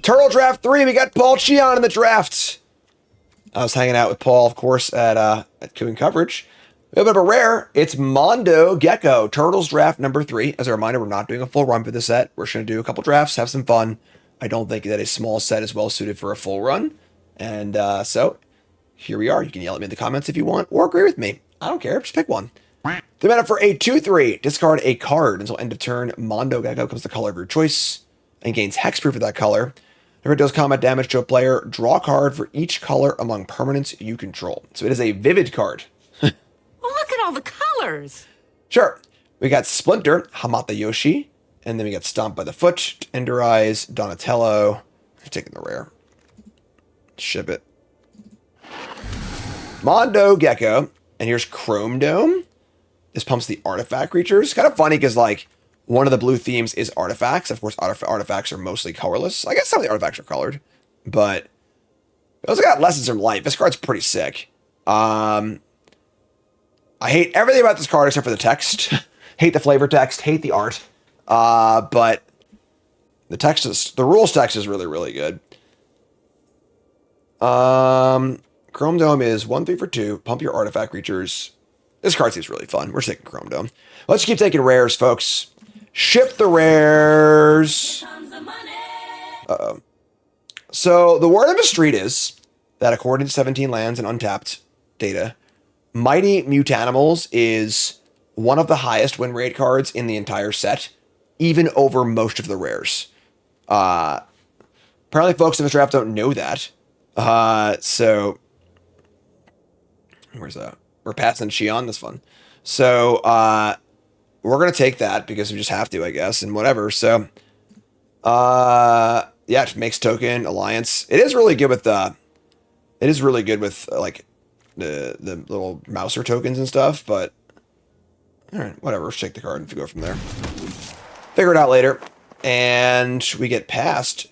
Turtle Draft 3, we got Paul Cheon in the draft. I was hanging out with Paul, of course, at Coon Coverage. We have a bit of a rare. It's Mondo Gecko, Turtles Draft number 3. As a reminder, we're not doing a full run for this set. We're just going to do a couple drafts, have some fun. I don't think that a small set is well suited for a full run. And so, here we are. You can yell at me in the comments if you want, or agree with me. I don't care. Just pick one. The mana for a 2/3. Discard a card until end of turn. Mondo Gecko becomes the color of your choice and gains hexproof of that color. Whenever it does combat damage to a player, draw a card for each color among permanents you control. So it is a vivid card. Well, look at all the colors. Sure. We got Splinter, Hamata Yoshi, and then we got Stomp by the Foot, Tenderize, Donatello. I'm taking the rare. Ship it. Mondo Gecko, and here's Chrome Dome. This pumps the artifact creatures. Kind of funny because, like, one of the blue themes is artifacts. Of course, artifacts are mostly colorless. I guess some of the artifacts are colored, but we also got Lessons from Life. This card's pretty sick. I hate everything about this card except for the text. Hate the flavor text. Hate the art. But the text is, the rules text is really, really good. Chrome Dome is 1/3 for 2. Pump your artifact creatures. This card seems really fun. We're taking Chrome Dome. Let's keep taking rares, folks. Ship the rares. Uh-oh. So the word on the street is that according to 17 lands and untapped data, Mighty Mutanimals is one of the highest win rate cards in the entire set, even over most of the rares. Apparently folks in this draft don't know that. So where's that? We're passing Cheon, that's fun. So we're gonna take that because we just have to, I guess, and whatever. So yeah, it makes token alliance. It is really good with like the little mouser tokens and stuff, but all right, whatever. Let's take the card and go from there. Figure it out later. And we get past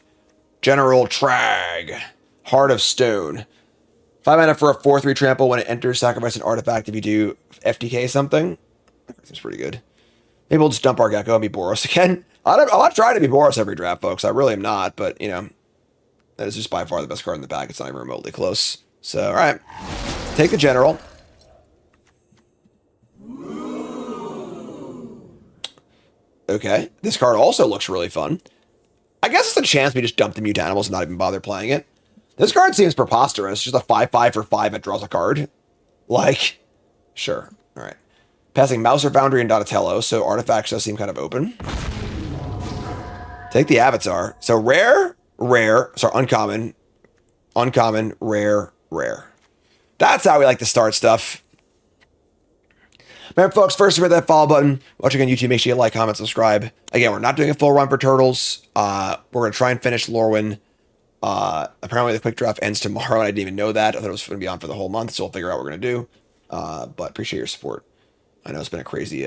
General Trag, Heart of Stone. 5 mana for a 4/3 trample. When it enters, sacrifice an artifact if you do FTK something. That seems pretty good. Maybe we'll just dump our Gecko and be Boros again. I'm not trying to be Boros every draft, folks. I really am not, but, you know, that is just by far the best card in the pack. It's not even remotely close. So, all right. Take the General. Okay. This card also looks really fun. I guess it's a chance we just dump the Mutanimals and not even bother playing it. This card seems preposterous. Just a 5/5 for 5 that draws a card. Like, sure. All right. Passing Mouser, Foundry, and Donatello, so artifacts does seem kind of open. Take the Avatar. So rare, sorry, uncommon, rare. That's how we like to start stuff. Remember, folks, first, hit that follow button. Watching on YouTube, make sure you like, comment, subscribe. Again, we're not doing a full run for Turtles. We're going to try and finish Lorwyn. Apparently, the quick draft ends tomorrow, and I didn't even know that. I thought it was going to be on for the whole month, so we'll figure out what we're going to do. But appreciate your support. I know it's been a crazy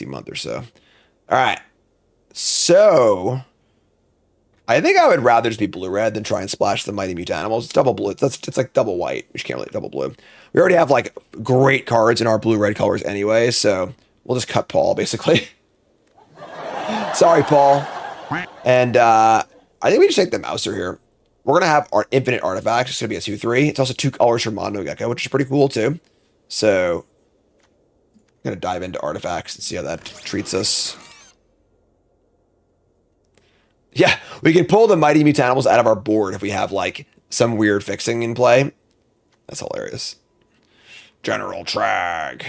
month or so. All right. So, I think I would rather just be blue-red than try and splash the Mighty Mutanimals. It's double blue. It's like double white, which can't really double blue. We already have, like, great cards in our blue-red colors anyway, so we'll just cut Paul, basically. Sorry, Paul. And I think we just take the Mouser here. We're going to have our infinite artifacts. It's going to be a 2/3. It's also 2 colors for Mondo Gecko, which is pretty cool, too. So, I'm going to dive into artifacts and see how that treats us. Yeah, we can pull the Mighty Mutanimals out of our board if we have, like, some weird fixing in play. That's hilarious. General Trag.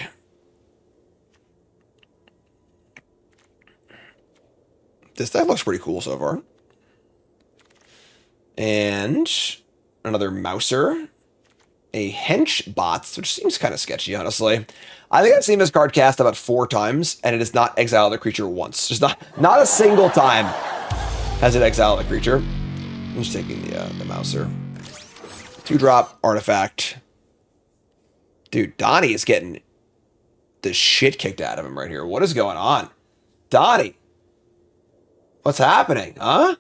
This deck looks pretty cool so far. And another Mouser. A Hench Bots, which seems kind of sketchy, honestly. I think I've seen this card cast about 4 times, and it has not exiled a creature once. Just not a single time has it exiled a creature. I'm just taking the Mouser. 2-drop artifact. Dude, Donnie is getting the shit kicked out of him right here. What is going on? Donnie. What's happening, huh?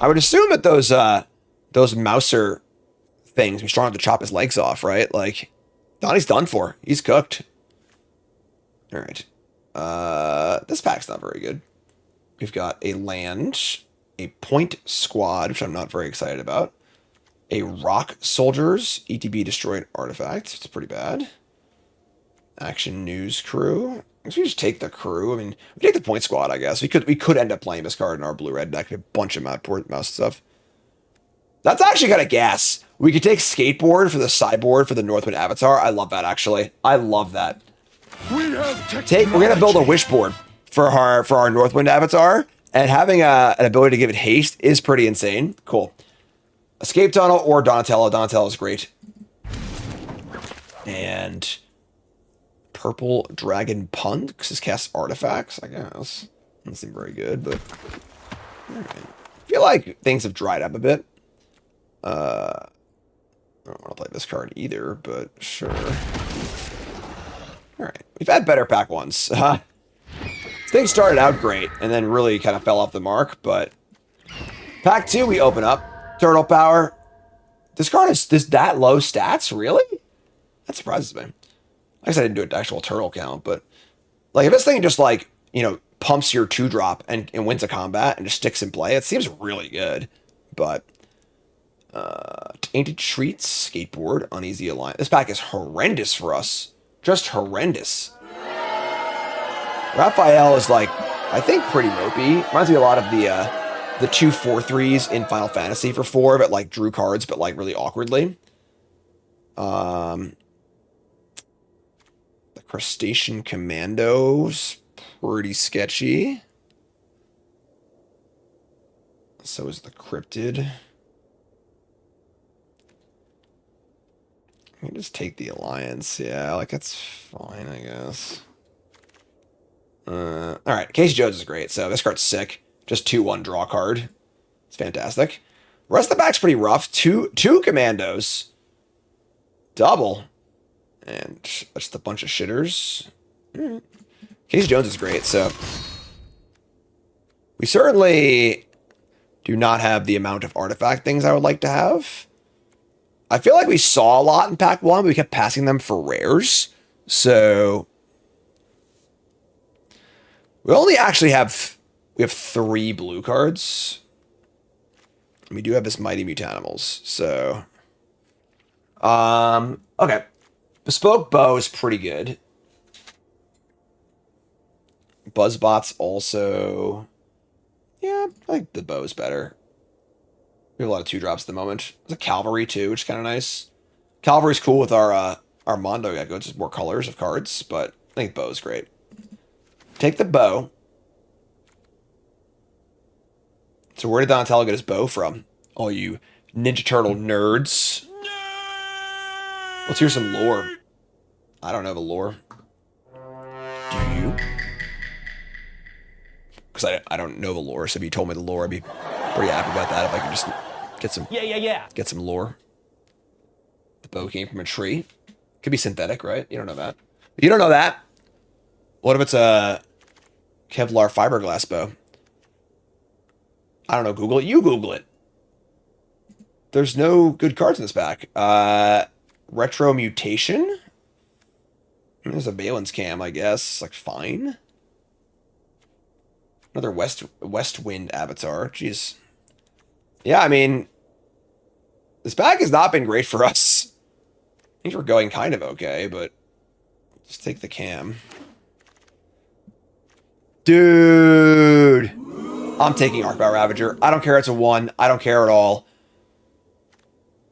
I would assume that those Mouser things be strong enough to chop his legs off, right? Like, Donnie's done for. He's cooked. All right. This pack's not very good. We've got a land, a point squad, which I'm not very excited about. A rock soldiers, ETB destroyed artifact. It's pretty bad. Action news crew. I guess we just take the crew. I mean, we take the point squad, I guess. We could end up playing this card in our blue-red deck. A bunch of mouse stuff. That's actually kind of gas. We could take skateboard for the sideboard for the Northwind Avatar. I love that, actually. I love that. We're gonna build a wish board for our Northwind Avatar, and having an ability to give it haste is pretty insane. Cool. Escape Tunnel or Donatello. Donatello is great. And Purple Dragon Punt, because this casts artifacts, I guess. Doesn't seem very good, but alright. I feel like things have dried up a bit. I don't want to play this card either, but sure. Alright. We've had better pack ones. Things started out great, and then really kind of fell off the mark, but pack 2 we open up. Turtle power. This card is that low stats, really? That surprises me. I guess I didn't do an actual turtle count, but like if this thing just like, you know, pumps your 2-drop and wins a combat and just sticks in play, it seems really good. But Tainted Treats, Skateboard, Uneasy Alliance. This pack is horrendous for us. Just horrendous. Raphael is like, I think pretty ropey. Reminds me a lot of the 2 4/3s in Final Fantasy for 4 that like drew cards but like really awkwardly. The Crustacean Commandos, pretty sketchy. So is the Cryptid. I can just take the Alliance. Yeah, like that's fine, I guess. Alright, Casey Jones is great, so this card's sick. Just 2/1 draw card. It's fantastic. The rest of the back's pretty rough. Two Commandos. Double. And just a bunch of shitters. Casey Jones is great, so we certainly do not have the amount of artifact things I would like to have. I feel like we saw a lot in pack 1, but we kept passing them for rares. So we only actually have 3 blue cards. We do have this Mighty Mutanimals, so okay. Bespoke Bow is pretty good. Buzzbot's also, yeah, I think the Bow is better. We have a lot of 2-drops at the moment. There's a Cavalry too, which is kind of nice. Cavalry's cool with our Mondo Gecko, just more colors of cards, but I think Bow is great. Take the Bow. So where did Donatello get his bow from? All you Ninja Turtle nerds. Let's hear some lore. I don't know the lore. Do you? Because I don't know the lore, so if you told me the lore, I'd be pretty happy about that if I could just get some lore. The bow came from a tree. Could be synthetic, right? You don't know that. You don't know that. What if it's a Kevlar fiberglass bow? I don't know, Google it. You Google it. There's no good cards in this pack. Retro Mutation? There's a Balin's Cam, I guess. Like, fine. Another West Wind Avatar. Jeez. Yeah, I mean, this pack has not been great for us. I think we're going kind of okay, but just take the Cam. Dude! I'm taking Arcbound Ravager. I don't care it's a 1. I don't care at all.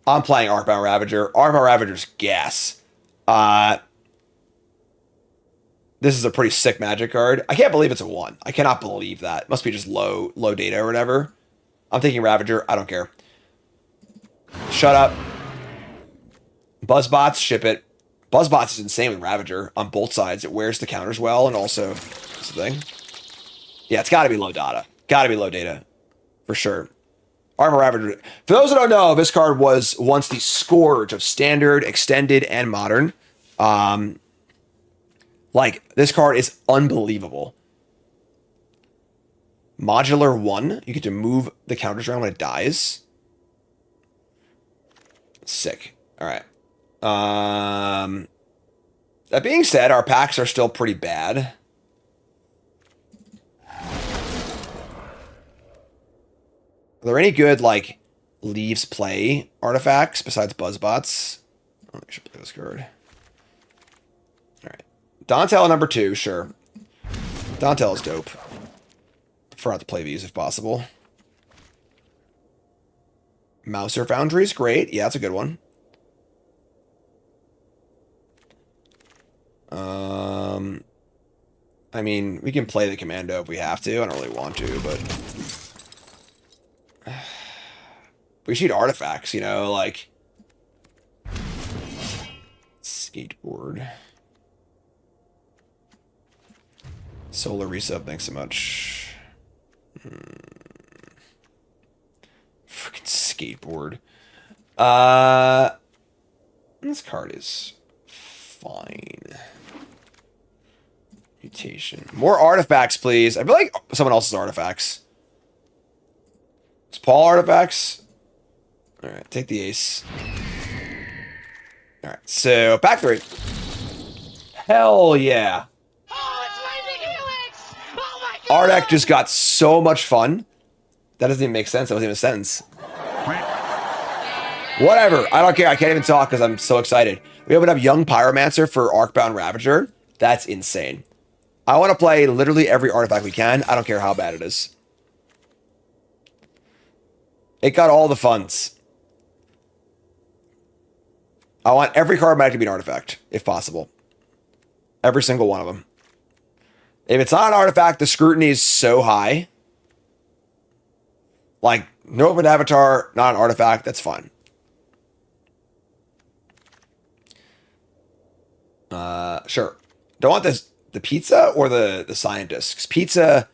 I'm playing Arcbound Ravager. Arcbound Ravager's gas. This is a pretty sick magic card. I can't believe it's a 1. I cannot believe that. It must be just low data or whatever. I'm taking Ravager. I don't care. Shut up. Buzzbots, ship it. Buzzbots is insane with Ravager on both sides. It wears the counters well, and also it's the thing. Yeah, it's got to be low data. Got to be low data. For sure. Armor Ravager. For those that don't know, this card was once the scourge of Standard, Extended, and Modern. Like, this card is unbelievable. Modular 1. You get to move the counters around when it dies. Sick. Alright. That being said, our packs are still pretty bad. Are there any good, like, leaves play artifacts besides Buzzbots? Oh, I should play this card. Alright. Dantel number 2, sure. Dantel is dope. Prefer not to play these if possible. Mouser Foundry is great. Yeah, that's a good one. I mean, we can play the Commando if we have to. I don't really want to, but... we should artifacts, you know, like... Skateboard. Solar Resub, thanks so much. Freaking skateboard. This card is fine. Mutation. More artifacts, please. I feel like someone else's artifacts. It's Paul artifacts. Alright, take the ace. Alright, so back 3. Hell yeah. Oh, it's raining helix! Oh my Our deck just got so much fun. That doesn't even make sense. That wasn't even a sentence. Whatever. I don't care. I can't even talk because I'm so excited. We opened up Young Pyromancer for Arcbound Ravager. That's insane. I want to play literally every artifact we can. I don't care how bad it is. It got all the funds. I want every card in my deck to be an artifact, if possible. Every single one of them. If it's not an artifact, the scrutiny is so high. Like, no open avatar, not an artifact, that's fine. Sure. Don't want this the pizza or the scientist. 'Cause pizza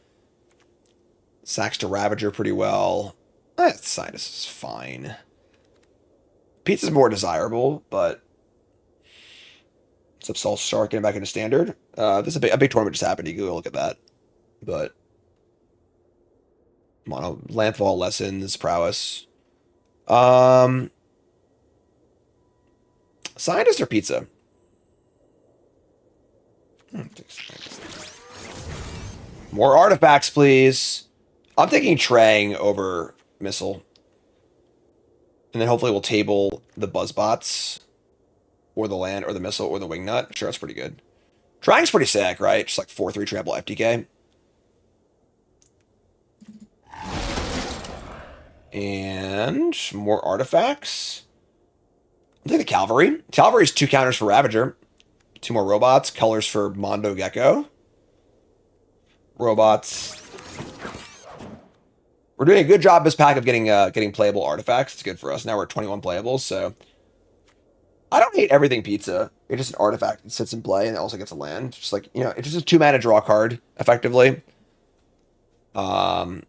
sacks to Ravager pretty well. Scientist is fine. Pizza's more desirable, but it's Soul Shark getting back into standard. This is a big tournament just happened. You can go look at that. But mono landfall lessons, prowess. Scientist or pizza? More artifacts, please. I'm taking Trang over Missile. And then hopefully we'll table the Buzzbots. Or the land, or the Missile, or the Wingnut. Sure, that's pretty good. Trang's pretty sick, right? Just like 4-3 trample FTK. And more artifacts. I'll take the Cavalry. Cavalry's 2 counters for Ravager. 2 more robots. Colors for Mondo Gecko. Robots. We're doing a good job this pack of getting playable artifacts. It's good for us. Now we're at 21 playables, so... I don't hate everything pizza. It's just an artifact that sits in play and it also gets a land. Just like, you know, it's just a 2-mana draw card, effectively. More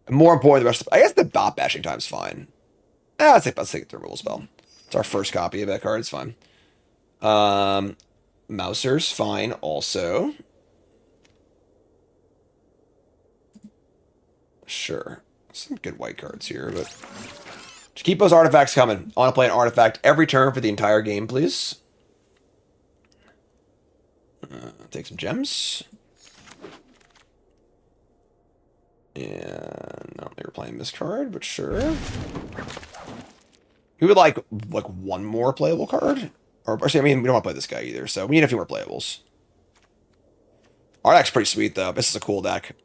important, the rest of... I guess the bot bashing time's fine. Let's take the removal spell. It's our first copy of that card. It's fine. Mouser's fine also. Sure. Some good white cards here, but... just keep those artifacts coming. I want to play an artifact every turn for the entire game, please. Take some gems. And I don't think we're playing this card, but sure. We would like one more playable card. Or actually, I mean, we don't want to play this guy either, so we need a few more playables. Our deck's pretty sweet, though. This is a cool deck.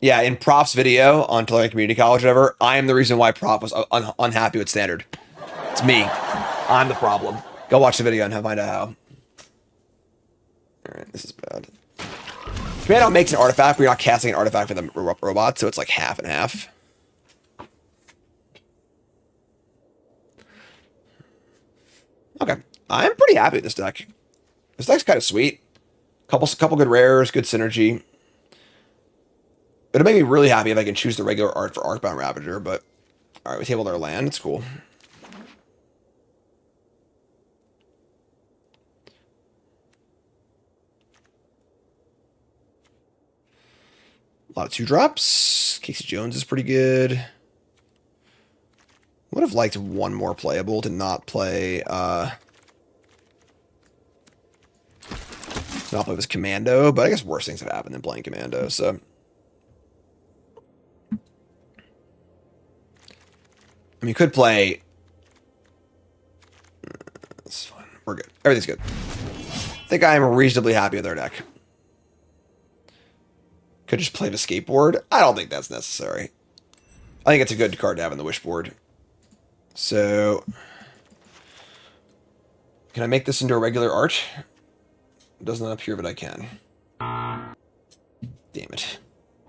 Yeah, in Prof's video on Tulane Community College, whatever, I am the reason why Prof was unhappy with Standard. It's me. I'm the problem. Go watch the video and find out how. Alright, this is bad. Commando makes an artifact, but you're not casting an artifact for the robot, so it's like half and half. Okay. I'm pretty happy with this deck. This deck's kind of sweet. Couple good rares, good synergy. It'll make me really happy if I can choose the regular art for Arcbound Ravager, but... Alright, we tabled our land. It's cool. A lot of 2-drops. Casey Jones is pretty good. Would have liked one more playable to not play, Not play this Commando, but I guess worse things have happened than playing Commando, so. I mean, you could play. It's fine. We're good. Everything's good. I think I am reasonably happy with our deck. Could just play the skateboard. I don't think that's necessary. I think it's a good card to have on the wish board. So, can I make this into a regular art? It does not appear, but I can. Damn it.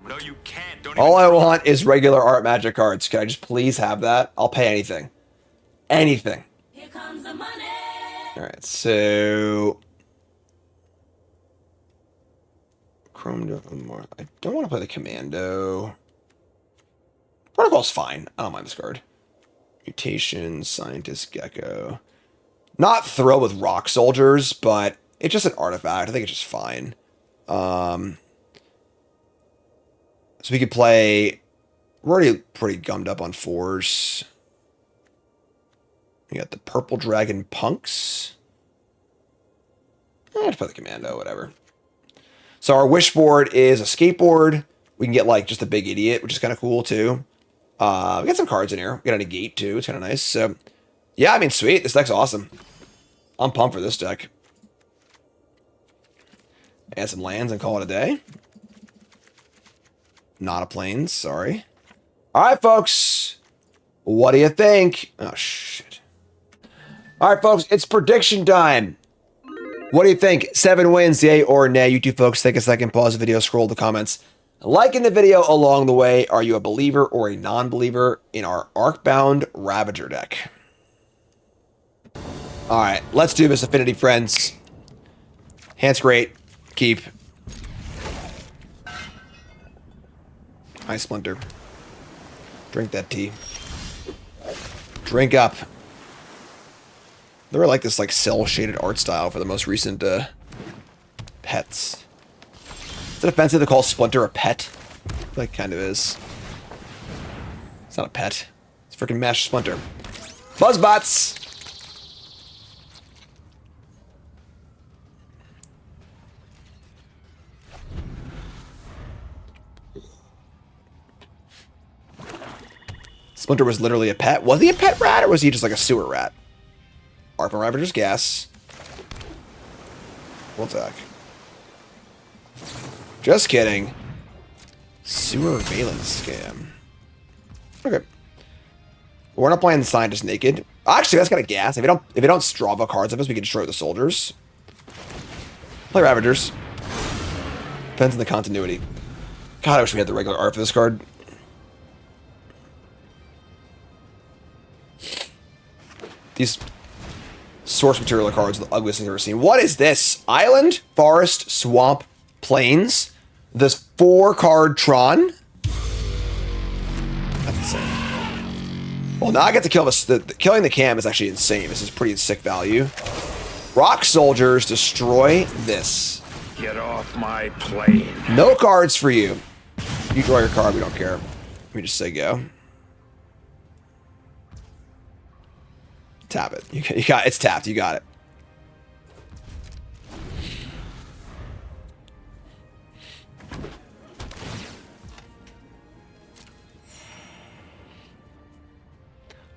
No, you can't. Don't All I want is regular art Magic cards. Can I just please have that? I'll pay anything. Anything. Here comes the money. Alright, so... Chrome... I don't want to play the Commando. Protocol's fine. I don't mind this card. Mutation, Scientist, Gecko. Not thrilled with Rock Soldiers, but it's just an artifact. I think it's just fine. So we could play... We're already pretty gummed up on 4s. We got the Purple Dragon Punks. Let's play the Commando, whatever. So our wish board is a skateboard. We can get like just a big idiot, which is kind of cool too. We got some cards in here. We got a negate too. It's kind of nice. So yeah, I mean, sweet. This deck's awesome. I'm pumped for this deck. Add some lands and call it a day. Not a plains, sorry. All right, folks. What do you think? Oh, shit. All right, folks, it's prediction time. What do you think? 7 wins, yay or nay? You two folks, take a second, pause the video, scroll the comments. Liking the video along the way. Are you a believer or a non-believer in our Arcbound Ravager deck? All right, let's do this, Affinity friends. Hands great. Keep. Hi, Splinter. Drink that tea. Drink up. They were like this like cell-shaded art style for the most recent pets. Is it offensive to call Splinter a pet? Like, kind of is. It's not a pet. It's freaking Mash Splinter. Buzzbots! Splinter was literally a pet. Was he a pet rat or was he just like a sewer rat? Arcbound Ravager's gas. We'll attack. Just kidding. Sewer Valence scam. Okay. We're not playing the Scientist naked. Actually, that's kind of gas. If you don't Strava cards of us, we can destroy the soldiers. Play Ravagers. Depends on the continuity. God, I wish we had the regular art for this card. These source material cards are the ugliest thing I've ever seen. What is this? Island, Forest, Swamp, Plains. This 4-card Tron. That's insane. Well, now I get to kill this. Killing the cam is actually insane. This is pretty sick value. Rock Soldiers, destroy this. Get off my plane. No cards for you. You draw your card, we don't care. Let me just say go. Tap it. You got it's tapped. You got it.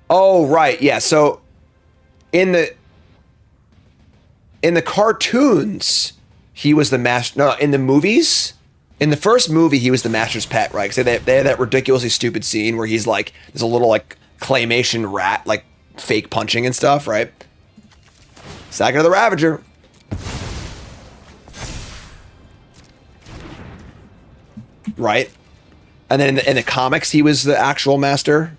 Oh, right. Yeah. So in the cartoons, he was the master. No, in the movies, in the first movie, he was the master's pet, right? Because they had that ridiculously stupid scene where he's like, there's a little like claymation rat, like fake punching and stuff, right? Second of the Ravager. Right? And then in the comics, he was the actual master.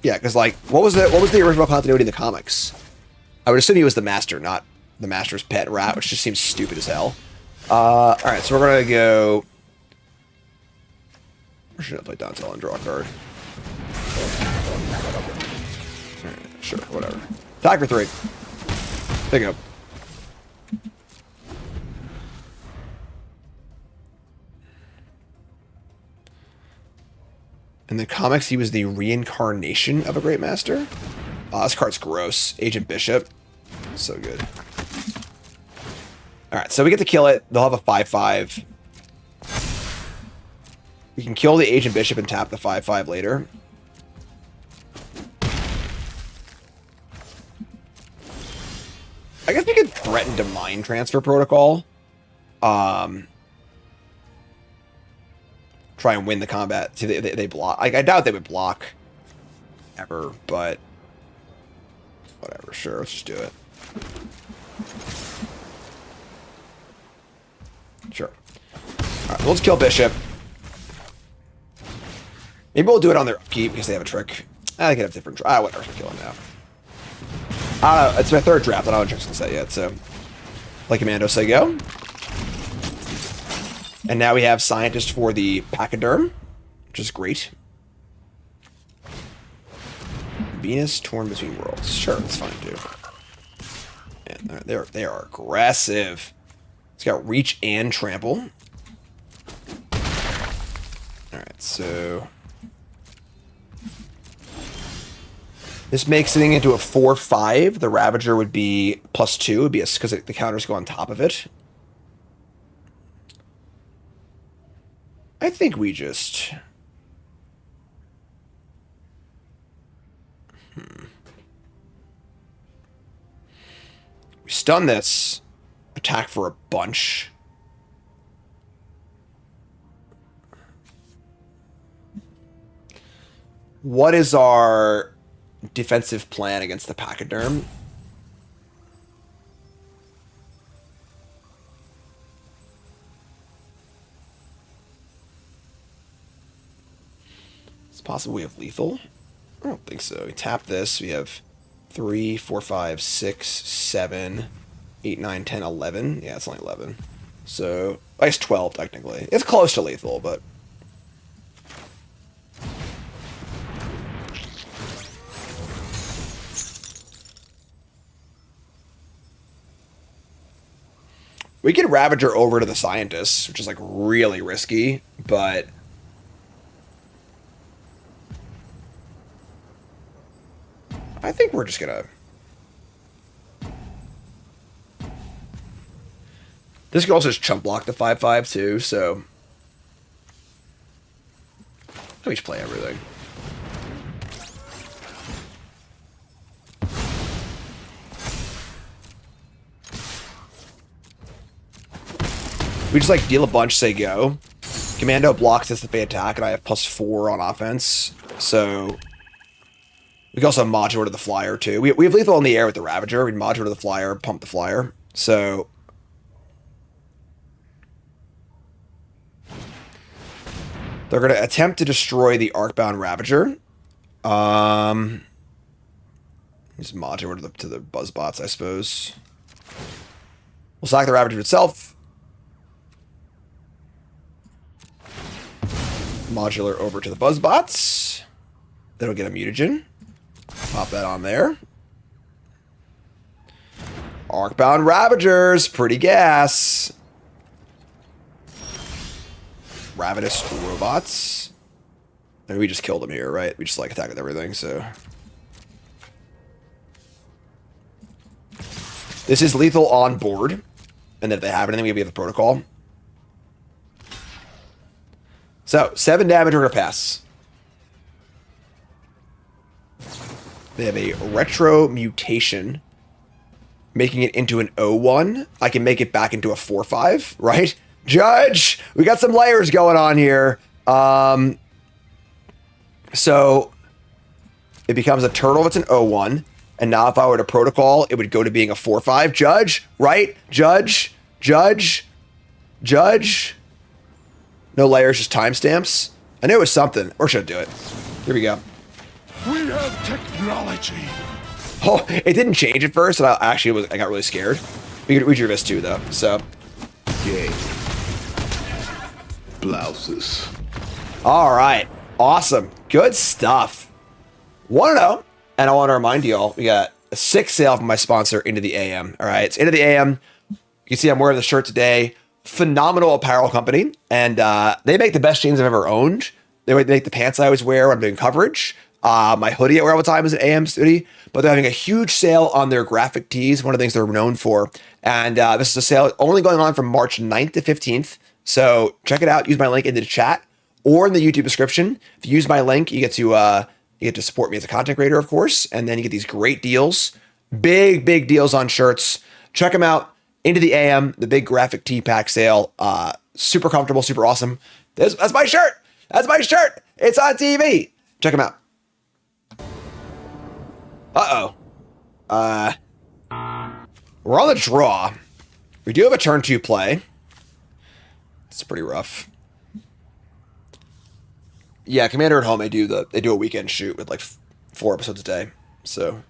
Yeah, because like, what was the original continuity of the comics? I would assume he was the master, not the master's pet rat, which just seems stupid as hell. All right, so we're gonna go. Or should I play Dontel and draw a card? Right, sure, whatever. Attack for 3. Pick up. In the comics, he was the reincarnation of a great master. This card's gross. Agent Bishop. So good. All right, so we get to kill it. They'll have a 5/5. We can kill the Agent Bishop and tap the 5/5 later. I guess we could threaten to Mind Transfer Protocol. Try and win the combat. See, they block. I doubt they would block ever, but whatever. Sure, let's just do it. Sure. All right, let's kill Bishop. Maybe we'll do it on their upkeep because they have a trick. I can have different. Whatever. Kill him now. I don't know. It's my third draft. I don't have a trick set yet, so like Commando say go. And now we have Scientist for the Pachyderm, which is great. Venus torn between worlds. Sure, that's fine too. And they are aggressive. It's got reach and trample. Alright, so this makes it into a 4/5. The Ravager would be +2. It would be because the counters go on top of it. I think we just... We stun this. Attack for a bunch. What is our defensive plan against the Pachyderm? It's possible we have lethal. I don't think so. We tap this. We have 3, 4, 5, 6, 7, 8, 9, 10, 11. Yeah, it's only 11. So, I guess 12 technically. It's close to lethal, but... We can Ravager over to the Scientists, which is like really risky, but... I think we're just gonna... This could also just chump block the 5/5 too, so... Let me just play everything. We just like deal a bunch, say go. Commando blocks this if they attack, and I have +4 on offense, so... We can also modular to the Flyer, too. We have lethal in the air with the Ravager. We modular to the Flyer, pump the Flyer. So... They're going to attempt to destroy the Arcbound Ravager. Just modular to the Buzzbots, I suppose. We'll sack the Ravager itself. Modular over to the Buzzbots. That'll get a mutagen. Pop that on there. Arcbound Ravagers, pretty gas. Ravenous robots. And we just killed them here, right? We just like attack with everything, so. This is lethal on board. And then if they have anything, we have the protocol. So, 7 damage, we're gonna pass. They have a retro mutation, making it into an 0/1. I can make it back into a 4/5, right? Judge, we got some layers going on here. So it becomes a turtle if it's an 0/1. And now if I were to protocol, it would go to being a 4/5. Judge, right? Judge. No layers, just timestamps. I knew it was something. Or should I do it? Here we go. We have technology. Oh, it didn't change at first, and I got really scared. We drew this too, though, so. Gay. Blouses. All right. Awesome. Good stuff. 1-0. And I want to remind you all, we got a 6 sale from my sponsor, Into the AM. All right. It's Into the AM. You can see I'm wearing the shirt today. Phenomenal apparel company. And they make the best jeans I've ever owned. They make the pants I always wear when I'm doing coverage. My hoodie at Wearable Time is an AM hoodie, but they're having a huge sale on their graphic tees, one of the things they're known for. And this is a sale only going on from March 9th to 15th. So check it out. Use my link in the chat or in the YouTube description. If you use my link, you get to support me as a content creator, of course, and then you get these great deals, big deals on shirts. Check them out. Into the AM, the big graphic tee pack sale. Super comfortable, super awesome. That's my shirt. That's my shirt. It's on TV. Check them out. We're on the draw. We do have a turn 2 play. It's pretty rough. Yeah, Commander at home, they do a weekend shoot with like 4 episodes a day. So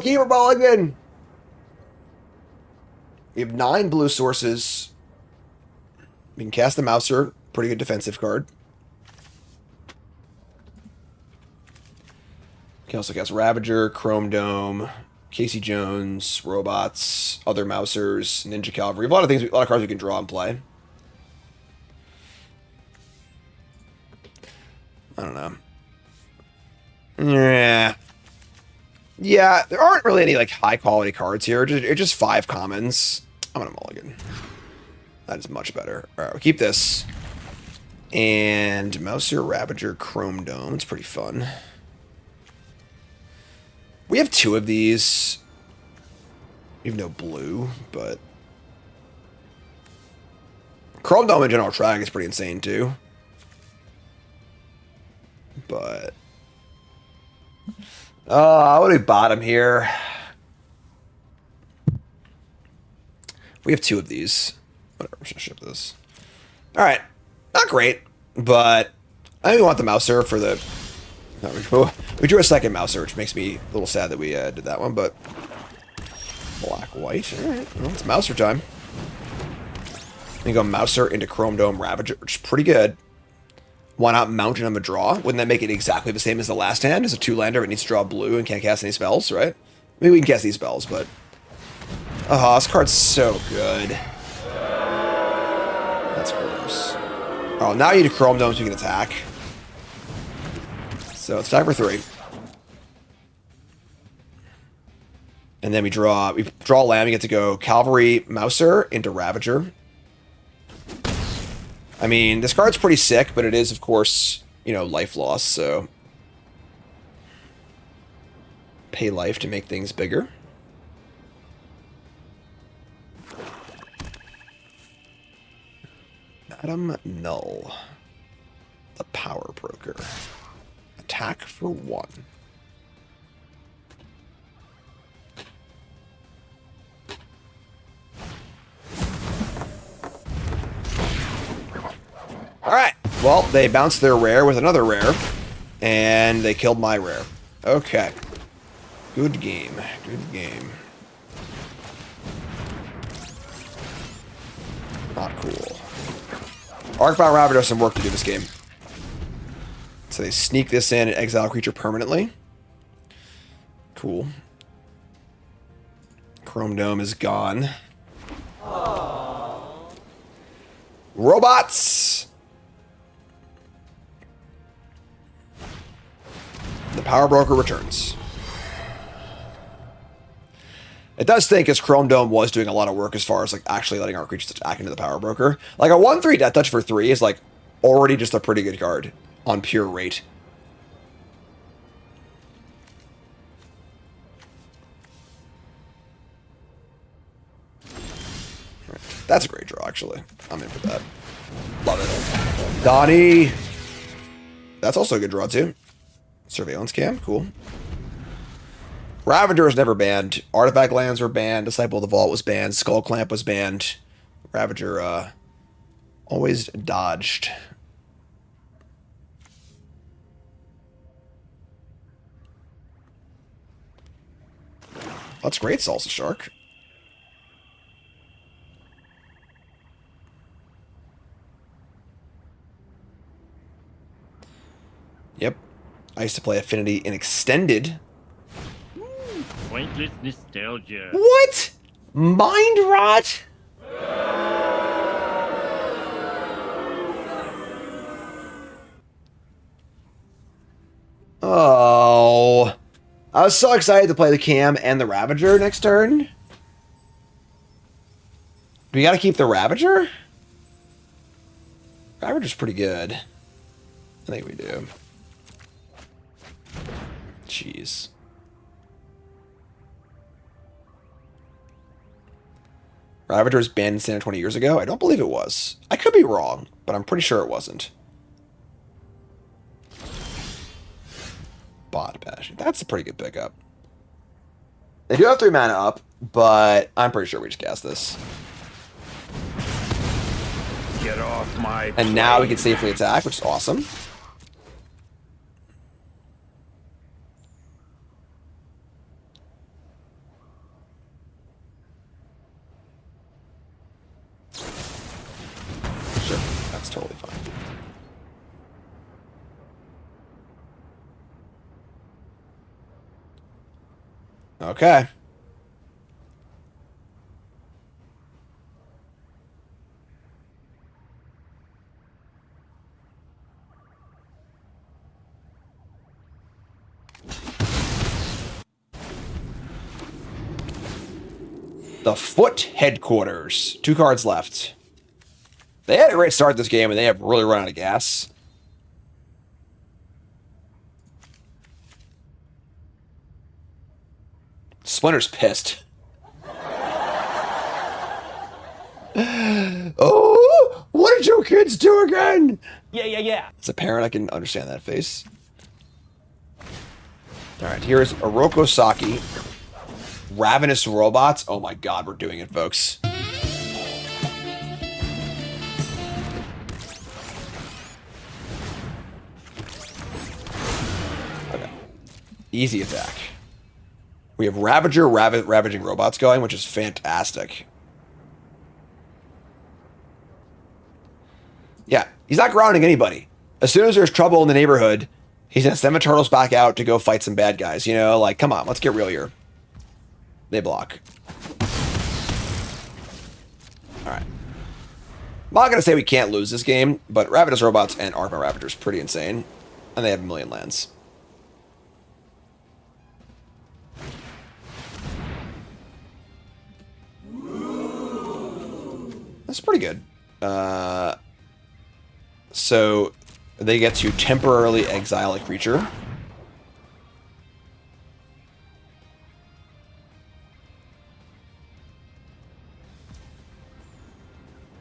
keep her balling in. We have 9 blue sources. We can cast the Mouser, pretty good defensive card. We can also cast Ravager, Chrome Dome, Casey Jones, Robots, other Mousers, Ninja Cavalry. A lot of cards we can draw and play. I don't know. Yeah, there aren't really any like high quality cards here. It's just 5 commons. I'm gonna mulligan. That is much better. All right, we'll keep this. And Mouser, Ravager, Chrome Dome. It's pretty fun. We have 2 of these. We have no blue, but Chrome Dome in general track is pretty insane too. But what do we bottom here? We have 2 of these. Whatever, I'm just gonna ship this. All right, not great, but I think we want the Mouser for the. No, we drew a second Mouser, which makes me a little sad that we did that one, but black white. All right, well, it's Mouser time. You go Mouser into Chrome Dome Ravager, which is pretty good. Why not Mountain on a draw? Wouldn't that make it exactly the same as the last hand? It's a 2-lander, it needs to draw blue and can't cast any spells, right? Maybe we can cast these spells, but oh, this card's so good. That's gross. Oh, now you do Chrome Dome so you can attack. So it's attack for 3. And then we draw land, we get to go Cavalry Mouser into Ravager. I mean, this card's pretty sick, but it is, of course, you know, life loss, so pay life to make things bigger. Madam Null. The Power Broker. Attack for 1. Alright, well, they bounced their rare with another rare, and they killed my rare. Okay. Good game. Good game. Not cool. Arcbound Ravager has some work to do this game. So they sneak this in and exile a creature permanently. Cool. Chrome Dome is gone. Aww. Robots! The Power Broker returns. It does think as Chrome Dome was doing a lot of work as far as like actually letting our creatures attack into the Power Broker. Like a 1/3 Death Touch for 3 is like already just a pretty good card on pure rate. That's a great draw, actually. I'm in for that. Love it. Donnie! That's also a good draw, too. Surveillance Cam, cool. Ravager is never banned. Artifact lands were banned. Disciple of the Vault was banned. Skull Clamp was banned. Ravager always dodged. That's great, Salsa Shark. Yep. I used to play Affinity in Extended. Pointless nostalgia. What? Mind Rot? Oh. I was so excited to play the Cam and the Ravager next turn. We gotta keep the Ravager? Ravager's pretty good. I think we do. Jeez. Ravager was banned in Standard 20 years ago? I don't believe it was. I could be wrong, but I'm pretty sure it wasn't. Bot Bash. That's a pretty good pickup. They do have 3 mana up, but I'm pretty sure we just cast this. Get off my And now we can safely attack, which is awesome. Sure, that's totally fine. Okay. The Foot Headquarters. 2 cards left. They had a great start this game, and they have really run out of gas. Splinter's pissed. Oh, what did you kids do again? Yeah. As a parent, I can understand that face. All right, here's Oroko Saki. Ravenous Robots. Oh my god, we're doing it, folks. Okay. Easy attack. We have Ravager ravaging robots going, which is fantastic. Yeah, he's not grounding anybody. As soon as there's trouble in the neighborhood, he's gonna send the turtles back out to go fight some bad guys. You know, like, come on, let's get real here. They block. Alright. I'm not gonna say we can't lose this game, but Ravenous Robots and Arcbound Ravager is pretty insane. And they have 1 million lands. That's pretty good. So they get to temporarily exile a creature.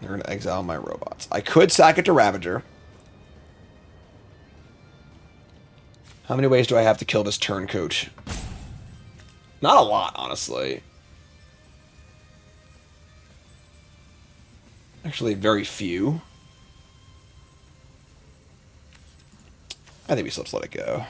They're going to exile my robots. I could sack it to Ravager. How many ways do I have to kill this turncoat? Not a lot, honestly. Actually, very few. I think we still just let it go.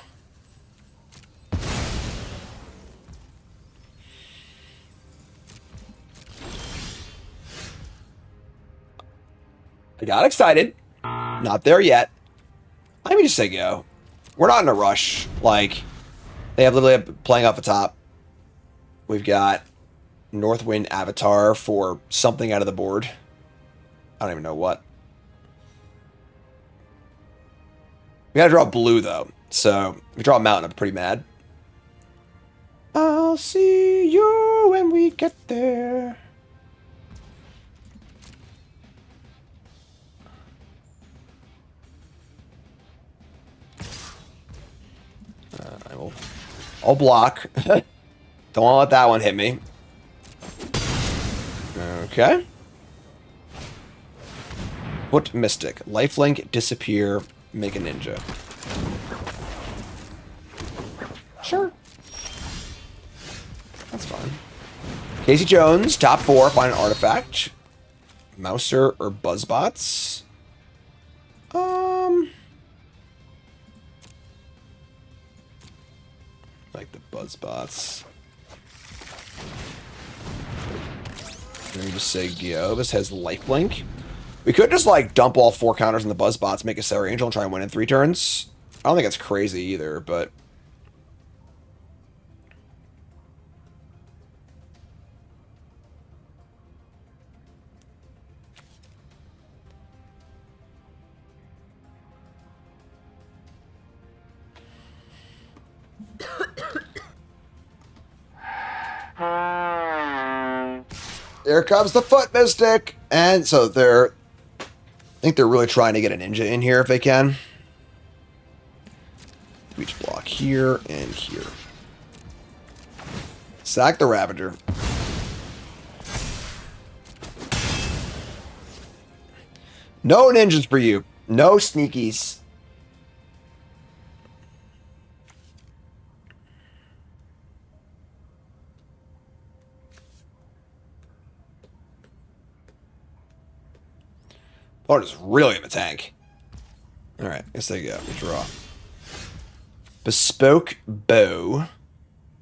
I got excited. Not there yet. Let me just say go. We're not in a rush. Like, they have literally playing off the top. We've got Northwind Avatar for something out of the board. I don't even know what. We gotta draw blue, though. So, if we draw a mountain, I'm pretty mad. I'll see you when we get there. I'll block. Don't want to let that one hit me. Okay. Foot Mystic. Lifelink, disappear, make a ninja. Sure. That's fine. Casey Jones, top 4, find an artifact. Mouser or Buzzbots? Like the Buzzbots. Let me just say go. This has lifelink. We could just like dump all 4 counters in the Buzzbots, make a Sarah Angel, and try and win in 3 turns. I don't think it's crazy either, but There comes the Foot Mystic. And so I think they're really trying to get a ninja in here if they can. Reach block here and here. Sack the Ravager. No ninjas for you. No sneakies. Bard is really in the tank. Alright, guess they go. We draw. Bespoke Bow.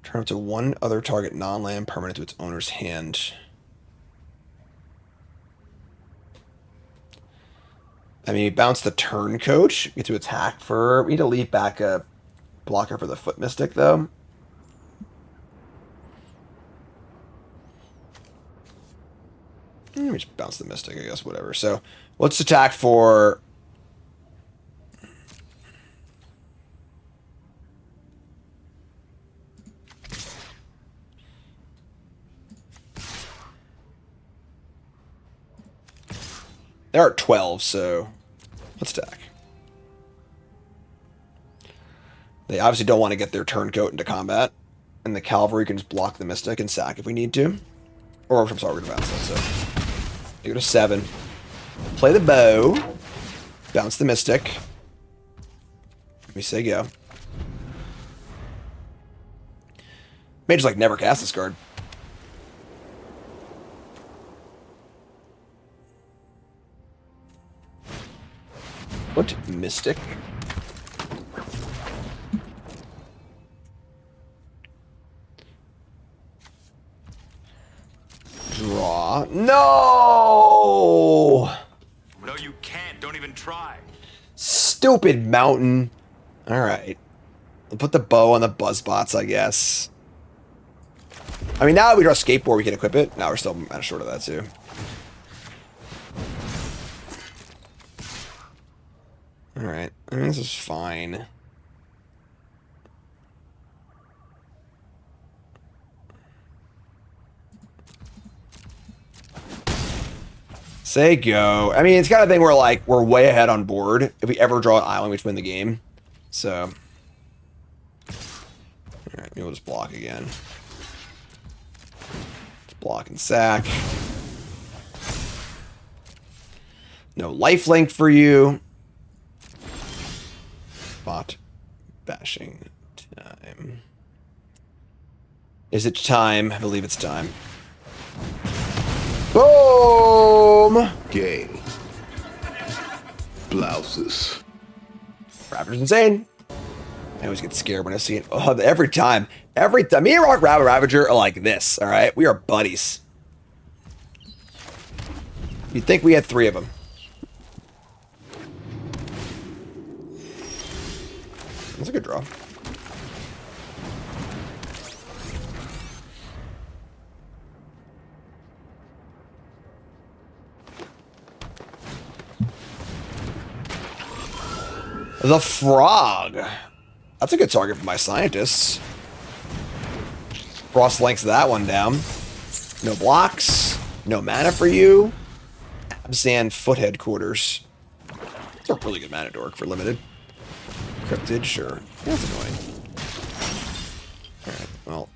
Turn up to one other target non-land permanent to its owner's hand. I mean, we bounce the Turncoat. We get to attack for... We need to leave back a blocker for the Foot Mystic, though. We just bounce the Mystic, I guess, whatever. So, let's attack for... There are 12, so let's attack. They obviously don't want to get their Turncoat into combat. And the Cavalry can just block the Mystic and sack if we need to. Or, I'm sorry, we're going to bounce that, so... You go to 7. Play the bow. Bounce the Mystic. We say go. May just, like, never cast this card. What? Mystic? Draw. No! No, you can't. Don't even try. Stupid mountain. Alright. We'll put the bow on the buzzbots, I guess. I mean, now that we draw a skateboard, we can equip it. Now we're still kind of short of that, too. Alright. I mean, this is fine. Say go. I mean, it's kind of thing where, like, we're way ahead on board. If we ever draw an island, we just win the game. So. Alright, maybe we'll just block again. Just block and sack. No lifelink for you. Bot bashing time. Is it time? I believe it's time. Boom! Gay. Blouses. Ravager's insane. I always get scared when I see it. Oh, every time. Me and Ravager are like this, alright? We are buddies. You'd think we had 3 of them. That's a good draw. The Frog. That's a good target for my scientists. Frost links that one down. No blocks. No mana for you. Abzan Foot Headquarters. It's a really good mana dork for limited. Cryptid, sure. That's annoying. Alright, well.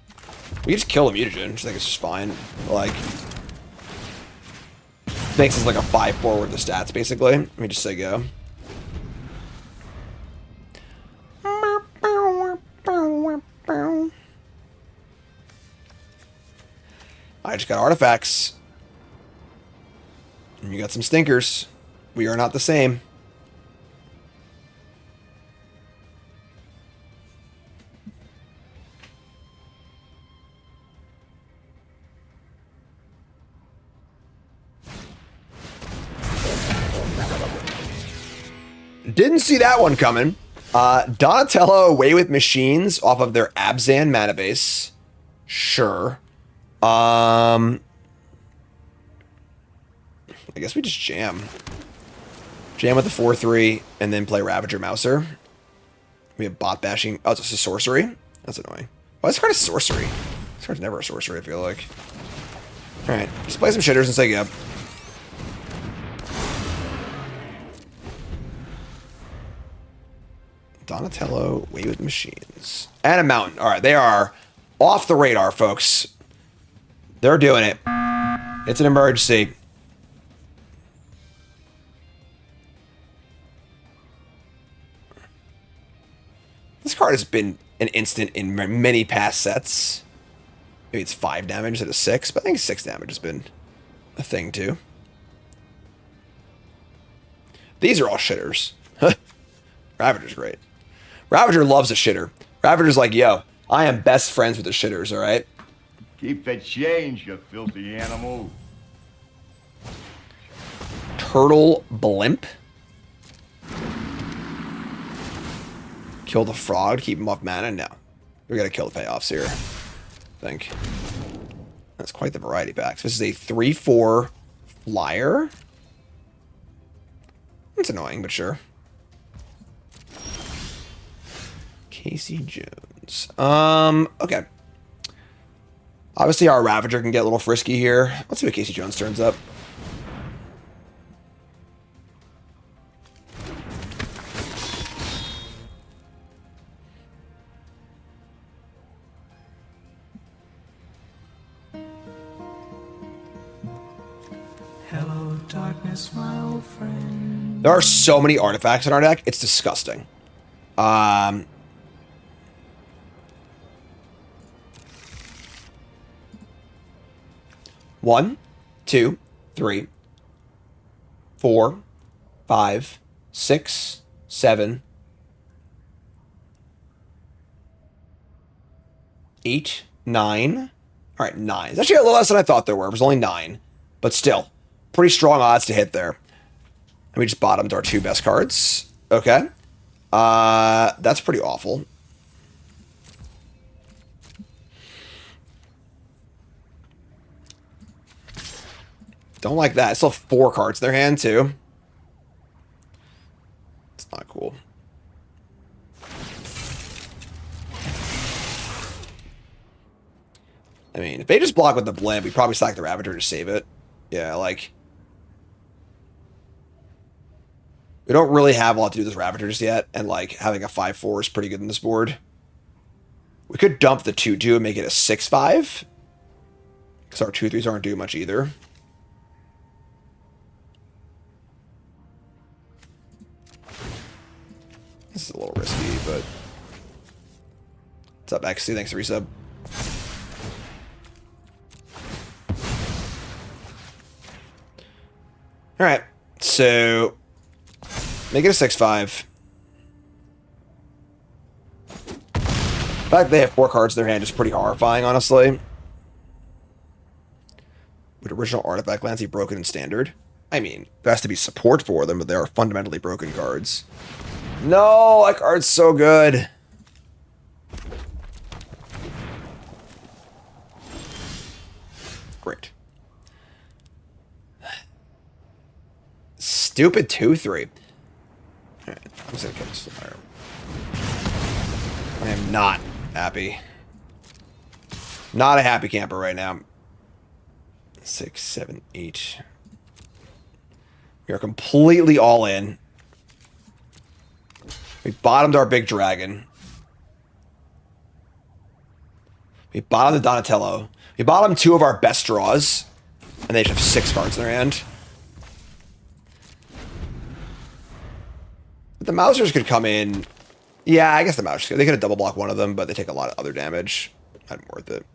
We can just kill the mutagen, which I think is just fine. Like, makes us like a 5/4 worth of stats, basically. Let me just say go. I just got artifacts. And you got some stinkers. We are not the same. Didn't see that one coming. Donatello away with machines off of their Abzan mana base. Sure. I guess we just jam. Jam with the 4/3 and then play Ravager Mouser. We have bot bashing. Oh, it's just a sorcery? That's annoying. Why is this card a sorcery? This card's never a sorcery, I feel like. Alright, just play some shitters and say yep. Donatello, Way with Machines. And a Mountain. Alright, they are off the radar, folks. They're doing it. It's an emergency. This card has been an instant in many past sets. Maybe it's 5 damage instead of 6, but I think 6 damage has been a thing too. These are all shitters. Ravager's great. Ravager loves a shitter. Ravager's like, yo, I am best friends with the shitters, alright? Keep the change, you filthy animal. Turtle Blimp. Kill the frog, keep him off mana? No. We gotta kill the payoffs here. I think. That's quite the variety pack. So this is a 3/4 flyer. It's annoying, but sure. Casey Jones. Okay. Obviously our Ravager can get a little frisky here. Let's see what Casey Jones turns up. Hello, darkness, my old friend. There are so many artifacts in our deck. It's disgusting. 1, 2, 3, 4, 5, 6, 7, 8, 9. All right, 9. It's actually a little less than I thought there were. It was only 9. But still, pretty strong odds to hit there. And we just bottomed our 2 best cards. Okay. That's pretty awful. Don't like that. Still 4 cards in their hand, too. It's not cool. I mean, if they just block with the blimp, we probably sack the Ravager to save it. Yeah, like... we don't really have a lot to do with this Ravager just yet, and, like, having a 5/4 is pretty good in this board. We could dump the 2/2 and make it a 6/5. Because our 2/3s aren't doing much either. This is a little risky, but... What's up, XC? Thanks for resub. Alright, so... make it a 6/5. The fact they have 4 cards in their hand is pretty horrifying, honestly. Would original artifact lands be broken in standard? I mean, there has to be support for them, but they are fundamentally broken cards. No, that card's so good. Great. Stupid 2/3. Alright, I'm just gonna kill this flyer. I am not happy. Not a happy camper right now. 6, 7, 8. We are completely all in. We bottomed our big dragon. We bottomed the Donatello. We bottomed 2 of our best draws. And they just have 6 cards in their hand. But the Mousers could come in. Yeah, I guess the Mousers could. They could have double blocked one of them, but they take a lot of other damage. Not worth it.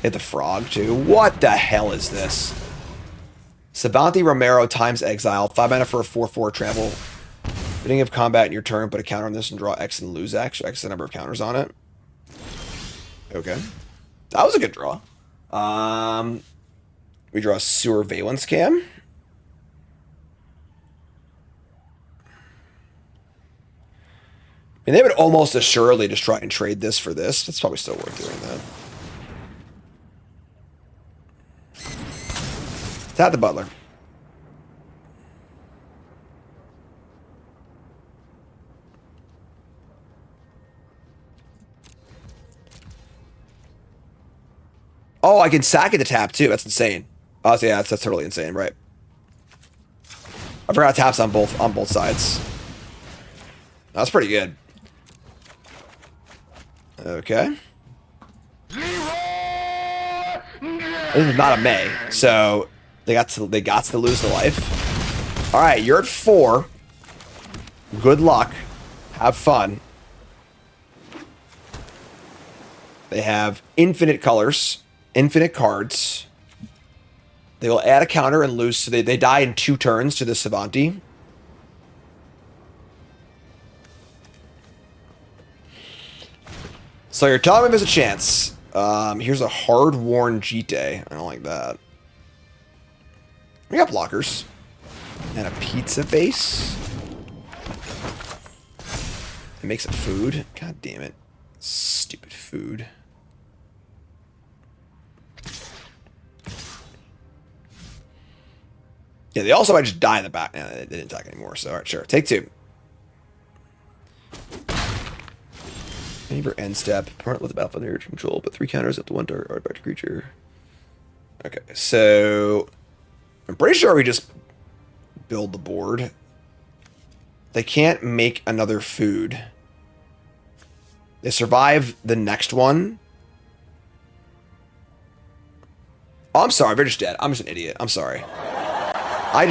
Hit the frog, too. What the hell is this? Sabanti Romero times Exile. 5 mana for a 4/4 trample. Beginning of combat in your turn, put a counter on this and draw X and lose X. So X is the number of counters on it. Okay. That was a good draw. We draw a Sewer Valence Cam. And they would almost assuredly just try and trade this for this. It's probably still worth doing that. Tap the Butler. Oh, I can sack it to tap too. That's insane. Oh, so yeah, that's totally insane, right? I forgot taps on both sides. That's pretty good. Okay. This is not a May, so they got to lose the life. All right, you're at 4. Good luck. Have fun. They have infinite colors, infinite cards. They will add a counter and lose, so they die in 2 turns to the Savanti. So you're telling me there's a chance. Here's a hard-worn Jite. I don't like that. We got blockers. And a pizza base. It makes it food. God damn it. Stupid food. Yeah, they also might just die in the back. No, they didn't attack anymore, so alright, sure. Take 2. Favor end step. Permanent with the battlefield under your control, but 3 counters up to 1 target artifact creature. Okay, so I'm pretty sure we just build the board. They can't make another food. They survive the next one. Oh, I'm sorry, they're just dead. I'm just an idiot. I'm sorry. I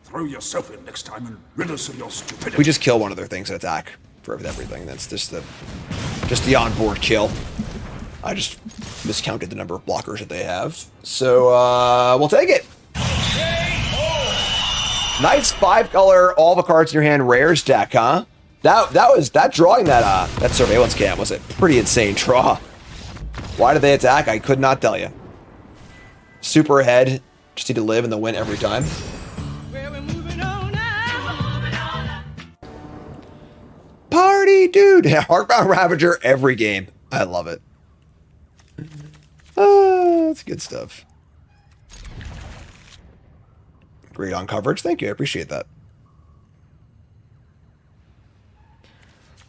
Throw yourself in next time and rid us of your stupidity. We just kill one of their things and attack for everything. That's just the onboard kill. I just miscounted the number of blockers that they have. So we'll take it. Nice 5-color, all the cards in your hand, rares deck, huh? That drawing that surveillance cam was a pretty insane draw. Why did they attack? I could not tell you. Super ahead, just need to live and they'll win every time. Party, dude! Arcbound Ravager every game. I love it. That's good stuff. Great on coverage. Thank you. I appreciate that.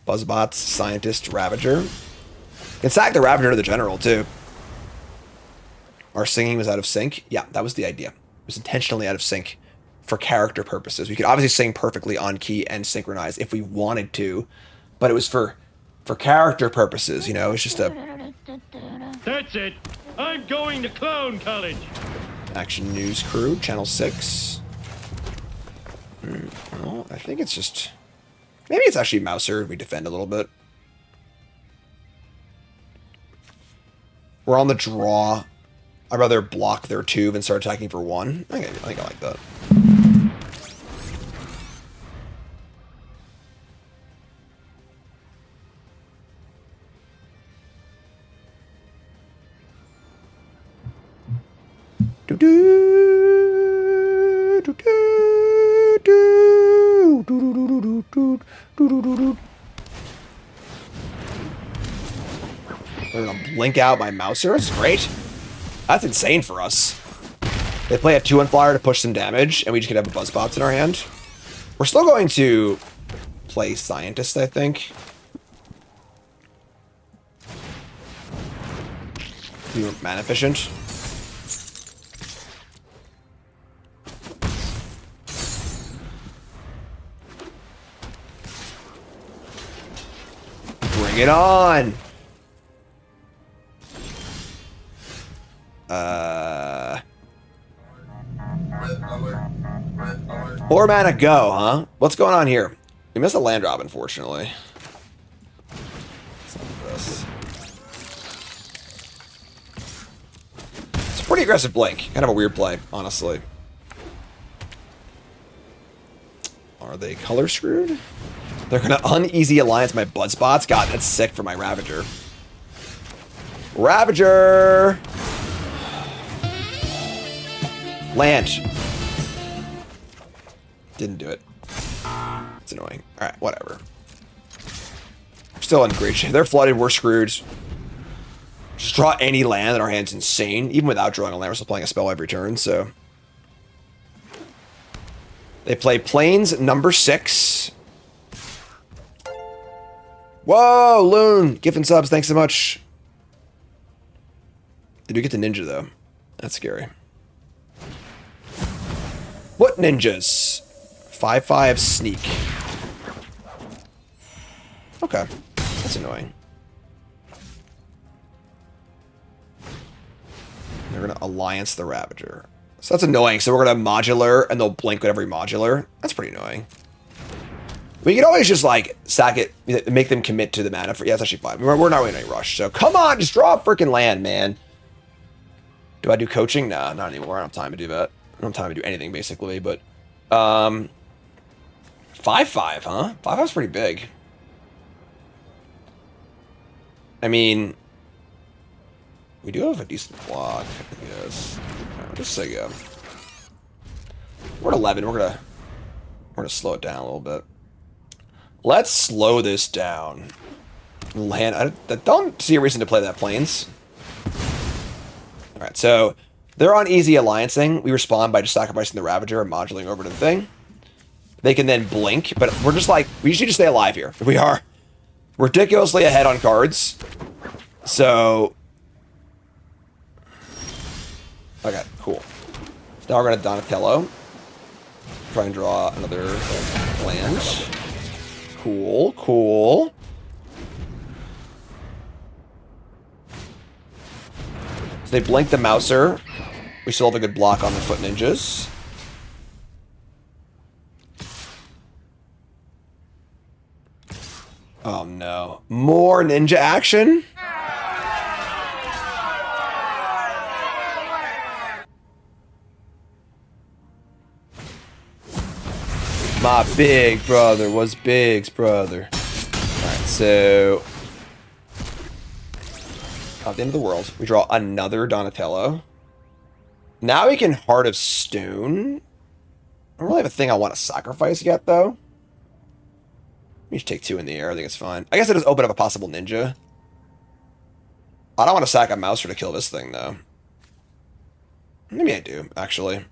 Buzzbots, Scientist, Ravager. Can sack the Ravager to the General, too. Our singing was out of sync. Yeah, that was the idea. It was intentionally out of sync for character purposes. We could obviously sing perfectly on key and synchronize if we wanted to, but it was for character purposes, you know? It's just a... That's it. I'm going to clown college. Action News Crew, Channel 6. Well, I think it's just... Maybe it's actually Mouser. We defend a little bit. We're on the draw. I'd rather block their 2 than start attacking for 1. I think I like that. They're gonna blink out my Mouser. That's great. That's insane for us. They play a 2-1 flyer to push some damage, and we just could have a Buzzbots in our hand. We're still going to play Scientist, I think. Be mana efficient. Bring it on! 4 mana go, huh? What's going on here? We missed a land drop, unfortunately. It's a pretty aggressive blink. Kind of a weird play, honestly. Are they color screwed? They're gonna uneasy alliance my Buzzbots. God, that's sick for my Ravager. Ravager! Land. Didn't do it. It's annoying. Alright, whatever. We're still in great shape. They're flooded, we're screwed. Just draw any land in our hand's insane. Even without drawing a land, we're still playing a spell every turn, so. They play Plains number 6. Whoa, Loon! Gifting subs, thanks so much. Did we get the ninja, though? That's scary. What ninjas? 5-5 sneak. Okay. That's annoying. They're going to alliance the Ravager. So that's annoying. So we're going to modular, and they'll blink with every modular. That's pretty annoying. We can always just, like, sack it, make them commit to the mana. Yeah, that's actually fine. We're not really in any rush. So come on, just draw a freaking land, man. Do I do coaching? Nah, not anymore. I don't have time to do that. I don't have time to do anything, basically. But, 5-5, huh? 5-5's pretty big. I mean, we do have a decent block, I guess. Right, just say go. We're at 11. We're gonna slow it down a little bit. Let's slow this down. Land. I don't see a reason to play that plains. All right, so they're on easy alliancing. We respond by just sacrificing the Ravager and modulating over to the thing. They can then blink, but we're just like, we just need to stay alive here. We are ridiculously ahead on cards. So, okay, cool. So now we're going to Donatello. Try and draw another land. Cool, cool. So they blink the Mouser. We still have a good block on the Foot Ninjas. Oh no. More ninja action? My big brother was Big's brother. Alright, so... At the end of the world, we draw another Donatello. Now we can Heart of Stone. I don't really have a thing I want to sacrifice yet, though. Let me just take 2 in the air. I think it's fine. I guess it does open up a possible ninja. I don't want to sack a Mouser to kill this thing, though. Maybe I do, actually.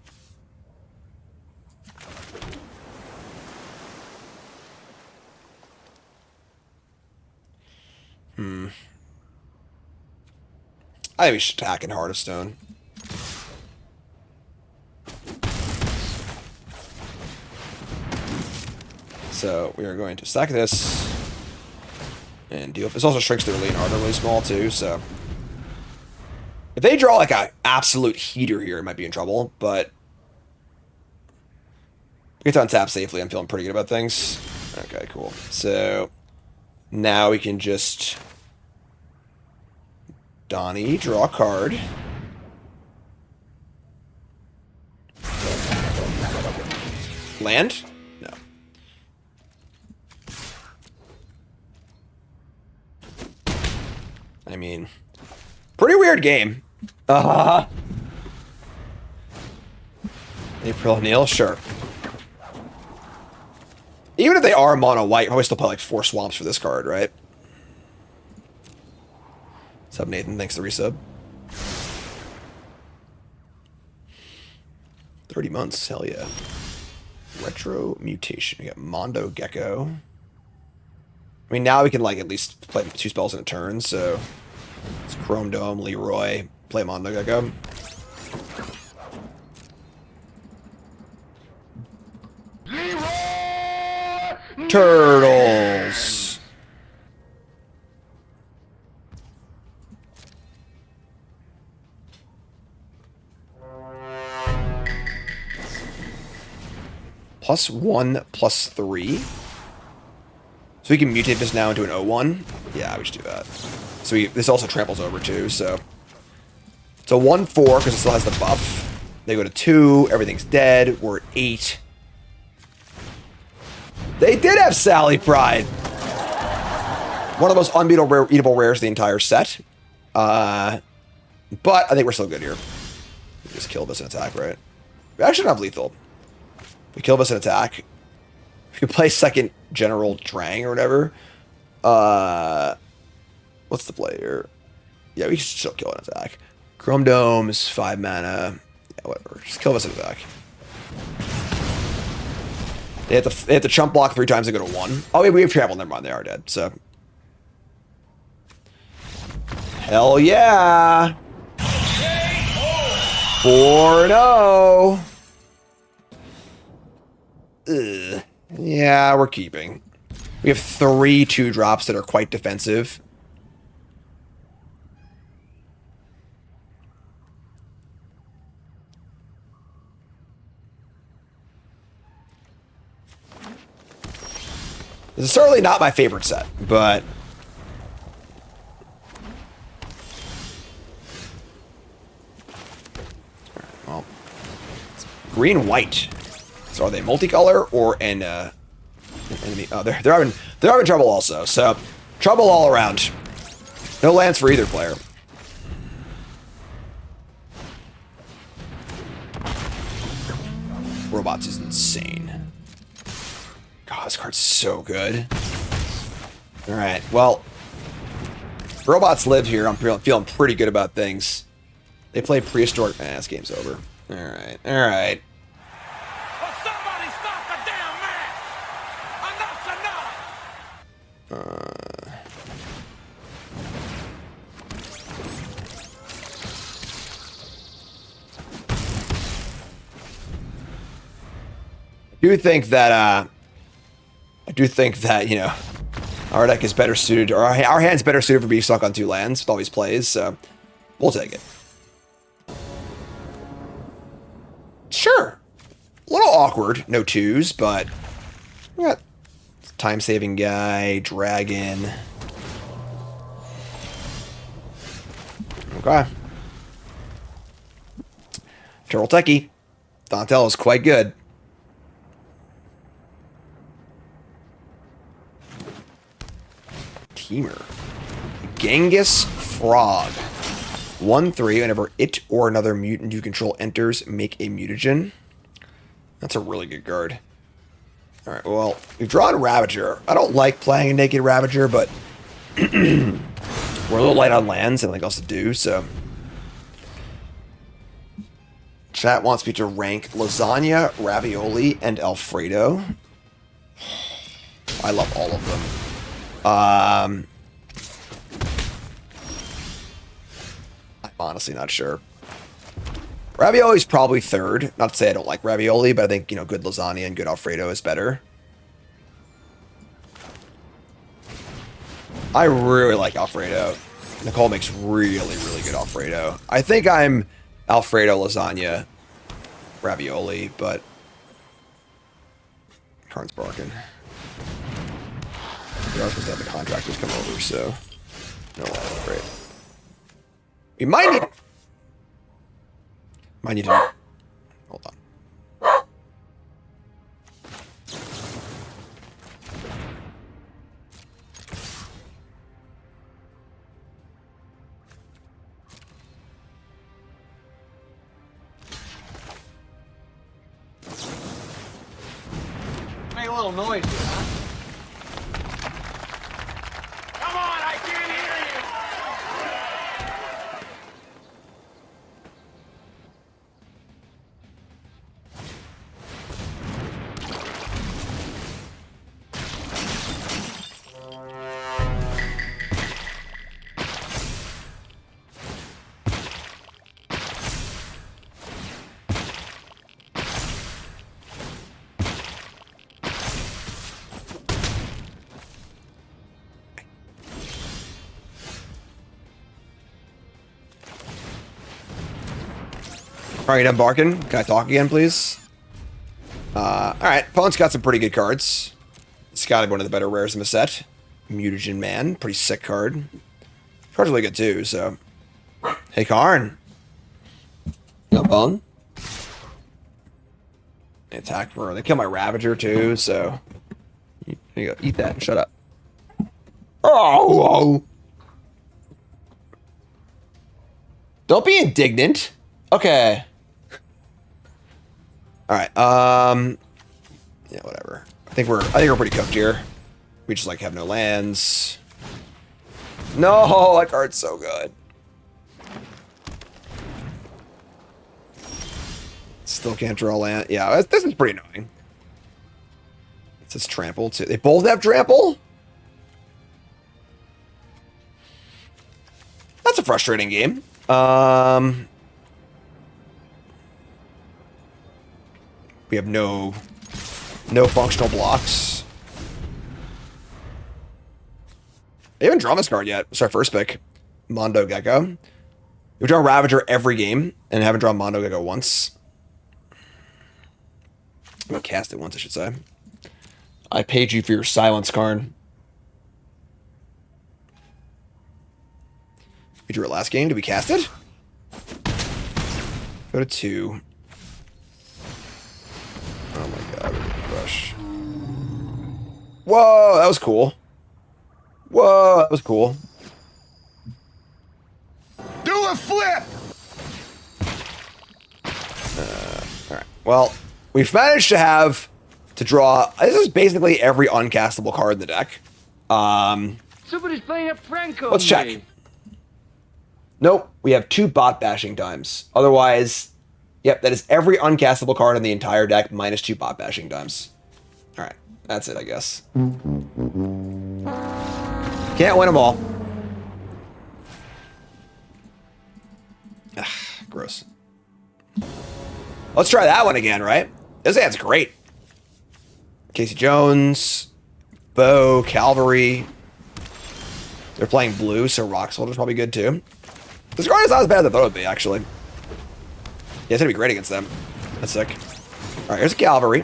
I think we should attack in Heart of Stone. So we are going to sack this and deal. This also shrinks their Leonardo really small too. So if they draw like an absolute heater here, it might be in trouble. But we get to untap safely. I'm feeling pretty good about things. Okay, cool. So now we can just Donnie, draw a card. Land? No. I mean, pretty weird game. April O'Neil, sure. Even if they are mono white, I always still play like 4 swamps for this card, right? Sub Nathan, thanks for the resub. 30 months, hell yeah. Retro Mutation. We got Mondo Gecko. I mean, now we can like at least play 2 spells in a turn, so it's Chrome Dome, Leroy, play Mondo Gecko. Leroy! Turtles! +1, +3. So we can mutate this now into an 0-1. Yeah, we should do that. So this also tramples over too, so. It's a 1-4 because it still has the buff. They go to 2, everything's dead. We're at 8. They did have Sally Pride. One of the most unbeatable rares of the entire set. But I think we're still good here. We just kill this and attack, right? We actually don't have lethal. We kill this and attack. If you play second General Drang or whatever. What's the play here? Yeah, we should still kill and attack. Chrome Domes, 5 mana. Yeah, whatever. Just kill this and attack. They have to chump block 3 times and go to 1. Oh, we have trample. Never mind, they are dead. So Hell yeah! 4-0. Ugh. Yeah, we're keeping. We have 3 2-drops that are quite defensive. This is certainly not my favorite set, but... Well, it's green-white. So are they multicolor or an enemy? Oh, they're having trouble also. So trouble all around. No lands for either player. Robots is insane. God, this card's so good. All right, well, robots live here. I'm feeling pretty good about things. They play prehistoric. This game's over. All right, all right. Somebody stop the damn match! Enough's enough! I do think that, you know, our deck is better suited, or our hand's better suited for being stuck on 2 lands with all these plays, so we'll take it. Sure. A little awkward, no 2s, but we got time-saving guy, dragon. Okay. Turtle Techie. Dantel is quite good. Teamer. Genghis Frog. 1/3. Whenever it or another mutant you control enters, make a mutagen. That's a really good card. Alright, well, we've drawn Ravager. I don't like playing a naked Ravager, but we're a little light on lands and nothing else to do, so. Chat wants me to rank lasagna, ravioli, and Alfredo. I love all of them. I'm honestly not sure. Ravioli's probably 3rd. Not to say I don't like ravioli, but I think, you know, good lasagna and good Alfredo is better. I really like Alfredo. Nicole makes really, really good Alfredo. I think I'm Alfredo, lasagna, ravioli, but card's broken. We are supposed to have the contractors come over, so no, great. We might need to. Hold on. Make a little noise, huh? Come on, I can't hear you! Are you done barking? Can I talk again, please? Alright, opponent's got some pretty good cards. It's got to be one of the better rares in the set. Mutagen Man, pretty sick card. Card's really good too, so. Hey, Karn. Up on. They attack for. They kill my Ravager too, so. Here you go. Eat that and shut up. Oh! Don't be indignant. Okay. Alright, yeah, whatever. I think we're pretty cooked here. We just like have no lands. No, that card's so good. Still can't draw land. Yeah, this is pretty annoying. It says trample too. They both have trample? That's That's a frustrating game. We have no functional blocks. I haven't drawn this card yet. It's our first pick. Mondo Gecko. We've drawn Ravager every game and haven't drawn Mondo Gecko once. Well, cast it once, I should say. I paid you for your silence card. We drew it last game. Did we cast it? Go to 2. Oh my god, we're gonna crush. Whoa, that was cool. Whoa, that was cool. Do a flip! Alright, well, we've managed to draw. This is basically every uncastable card in the deck. Somebody's playing a prank on Let's check. me. Nope, we have 2 bot bashing times. Otherwise, yep, that is every uncastable card in the entire deck minus 2 bot bashing times. Alright, that's it, I guess. Can't win them all. Ugh, gross. Let's try that one again, right? This hand's great. Casey Jones, Bo, Cavalry. They're playing blue, so Rock Soldier's probably good too. This card is not as bad as I thought it would be, actually. Yeah, it's gonna be great against them. That's sick. Alright, here's a Cavalry.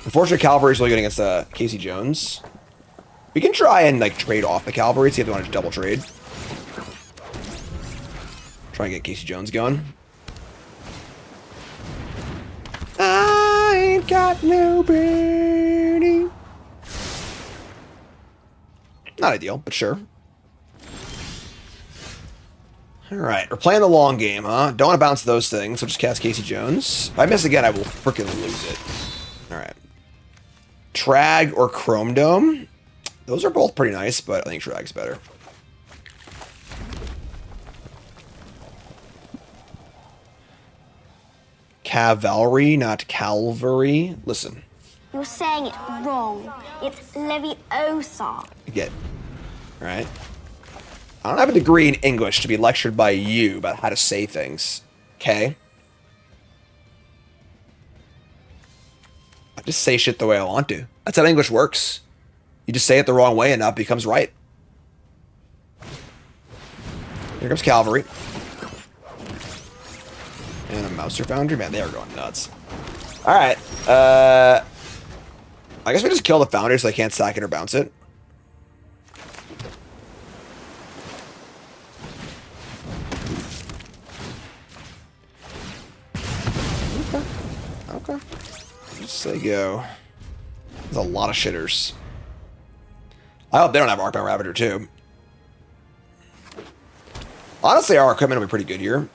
Unfortunately, Cavalry is really good against Casey Jones. We can try and like trade off the Cavalry, see if they want to double trade. Try and get Casey Jones going. I ain't got no birdie. Not ideal, but sure. Alright, we're playing the long game, huh? Don't want to bounce those things, so just cast Casey Jones. If I miss again, I will freaking lose it. Alright. Trag or Chrome Dome. Those are both pretty nice, but I think Trag's better. Cavalry, not Calvary. Listen. You're saying it wrong. It's Leviosa. Again. Alright. I don't have a degree in English to be lectured by you about how to say things. Okay? I just say shit the way I want to. That's how English works. You just say it the wrong way and now it becomes right. Here comes Cavalry. And a Mouser Foundry? Man, they are going nuts. Alright. I guess we just kill the Foundry so they can't sack it or bounce it. Okay. Just say go. There's a lot of shitters. I hope they don't have Arcbound Ravager too. Honestly, our equipment will be pretty good here,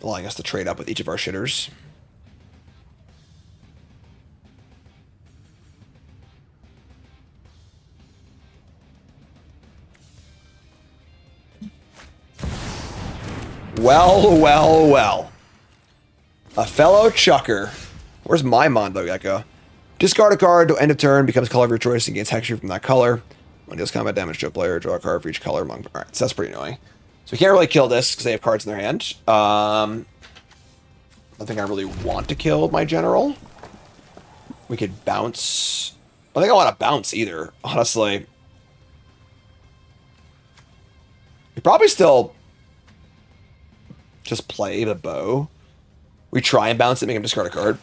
allowing us to trade up with each of our shitters. Well, well, well. A fellow chucker. Where's my Mondo Gecko? Discard a card to end of turn, becomes color of your choice and gains hexproof from that color. When it deals combat damage to a player, draw a card for each color among. Alright, so that's pretty annoying. So we can't really kill this because they have cards in their hand. I don't think I really want to kill my general. We could bounce. I don't think I want to bounce either, honestly. We probably still just play the bow. We try and bounce it, make him discard a card.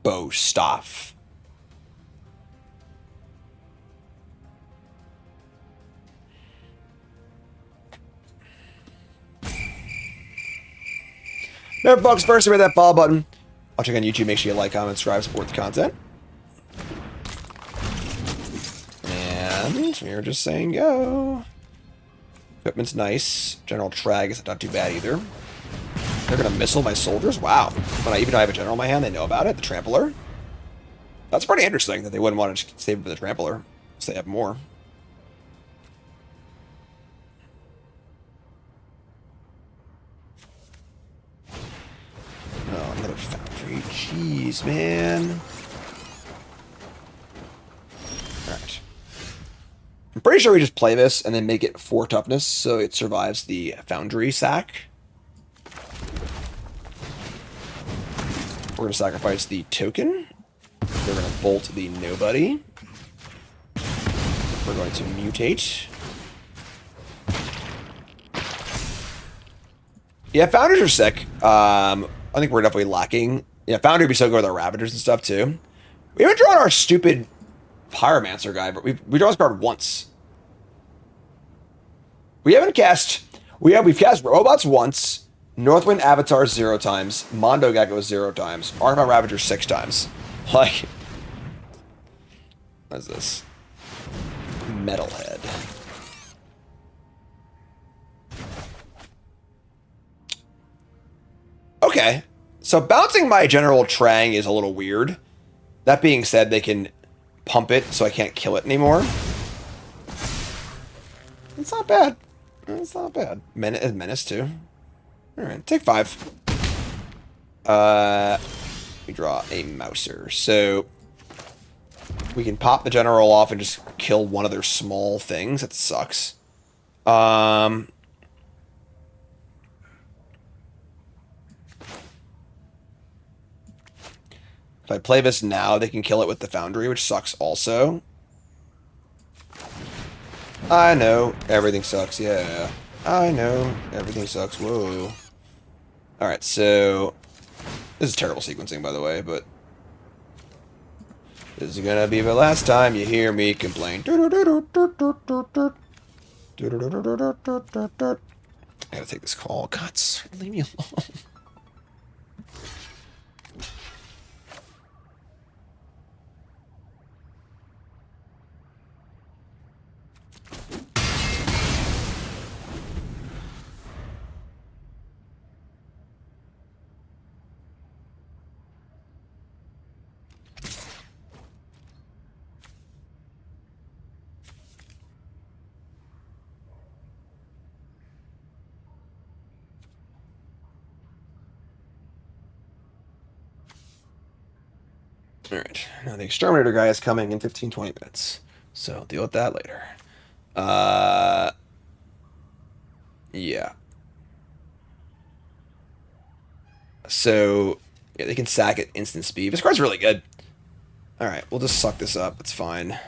Bow staff. Remember, folks, first to hit that follow button. Watching on YouTube, make sure you like, comment, subscribe, support the content. And we're just saying go. Equipment's nice. General Trag is not too bad either. They're gonna missile my soldiers? Wow. Even though I have a general in my hand, they know about it. The Trampler. That's pretty interesting that they wouldn't want to save for the Trampler. So they have more. Jeez, man. Alright. I'm pretty sure we just play this and then make it 4 toughness so it survives the Foundry sack. We're going to sacrifice the token. We're going to bolt the nobody. We're going to mutate. Yeah, Founders are sick. I think we're definitely lacking. Yeah, Foundry would be so good with our Ravagers and stuff, too. We haven't drawn our stupid Pyromancer guy, but we draw this card once. We haven't cast... We've cast Robots once, Northwind Avatar 0 times, Mondo Gecko 0 times, Arcbound Ravager 6 times. Like... What is this? Metalhead. Okay. So bouncing my General Trang is a little weird. That being said, they can pump it so I can't kill it anymore. It's not bad. It's not bad. Menace too. Alright, take 5. We draw a Mouser. So we can pop the General off and just kill one of their small things. That sucks. If I play this now, they can kill it with the Foundry, which sucks also. I know, everything sucks, yeah. I know, everything sucks, whoa. Alright, so... This is terrible sequencing, by the way, but... This is gonna be the last time you hear me complain. I gotta take this call. God, leave me alone. Alright, now the Exterminator guy is coming in 15-20 minutes. So I'll deal with that later. Yeah. So, yeah, they can sack at instant speed. This card's really good. Alright, we'll just suck this up. It's fine.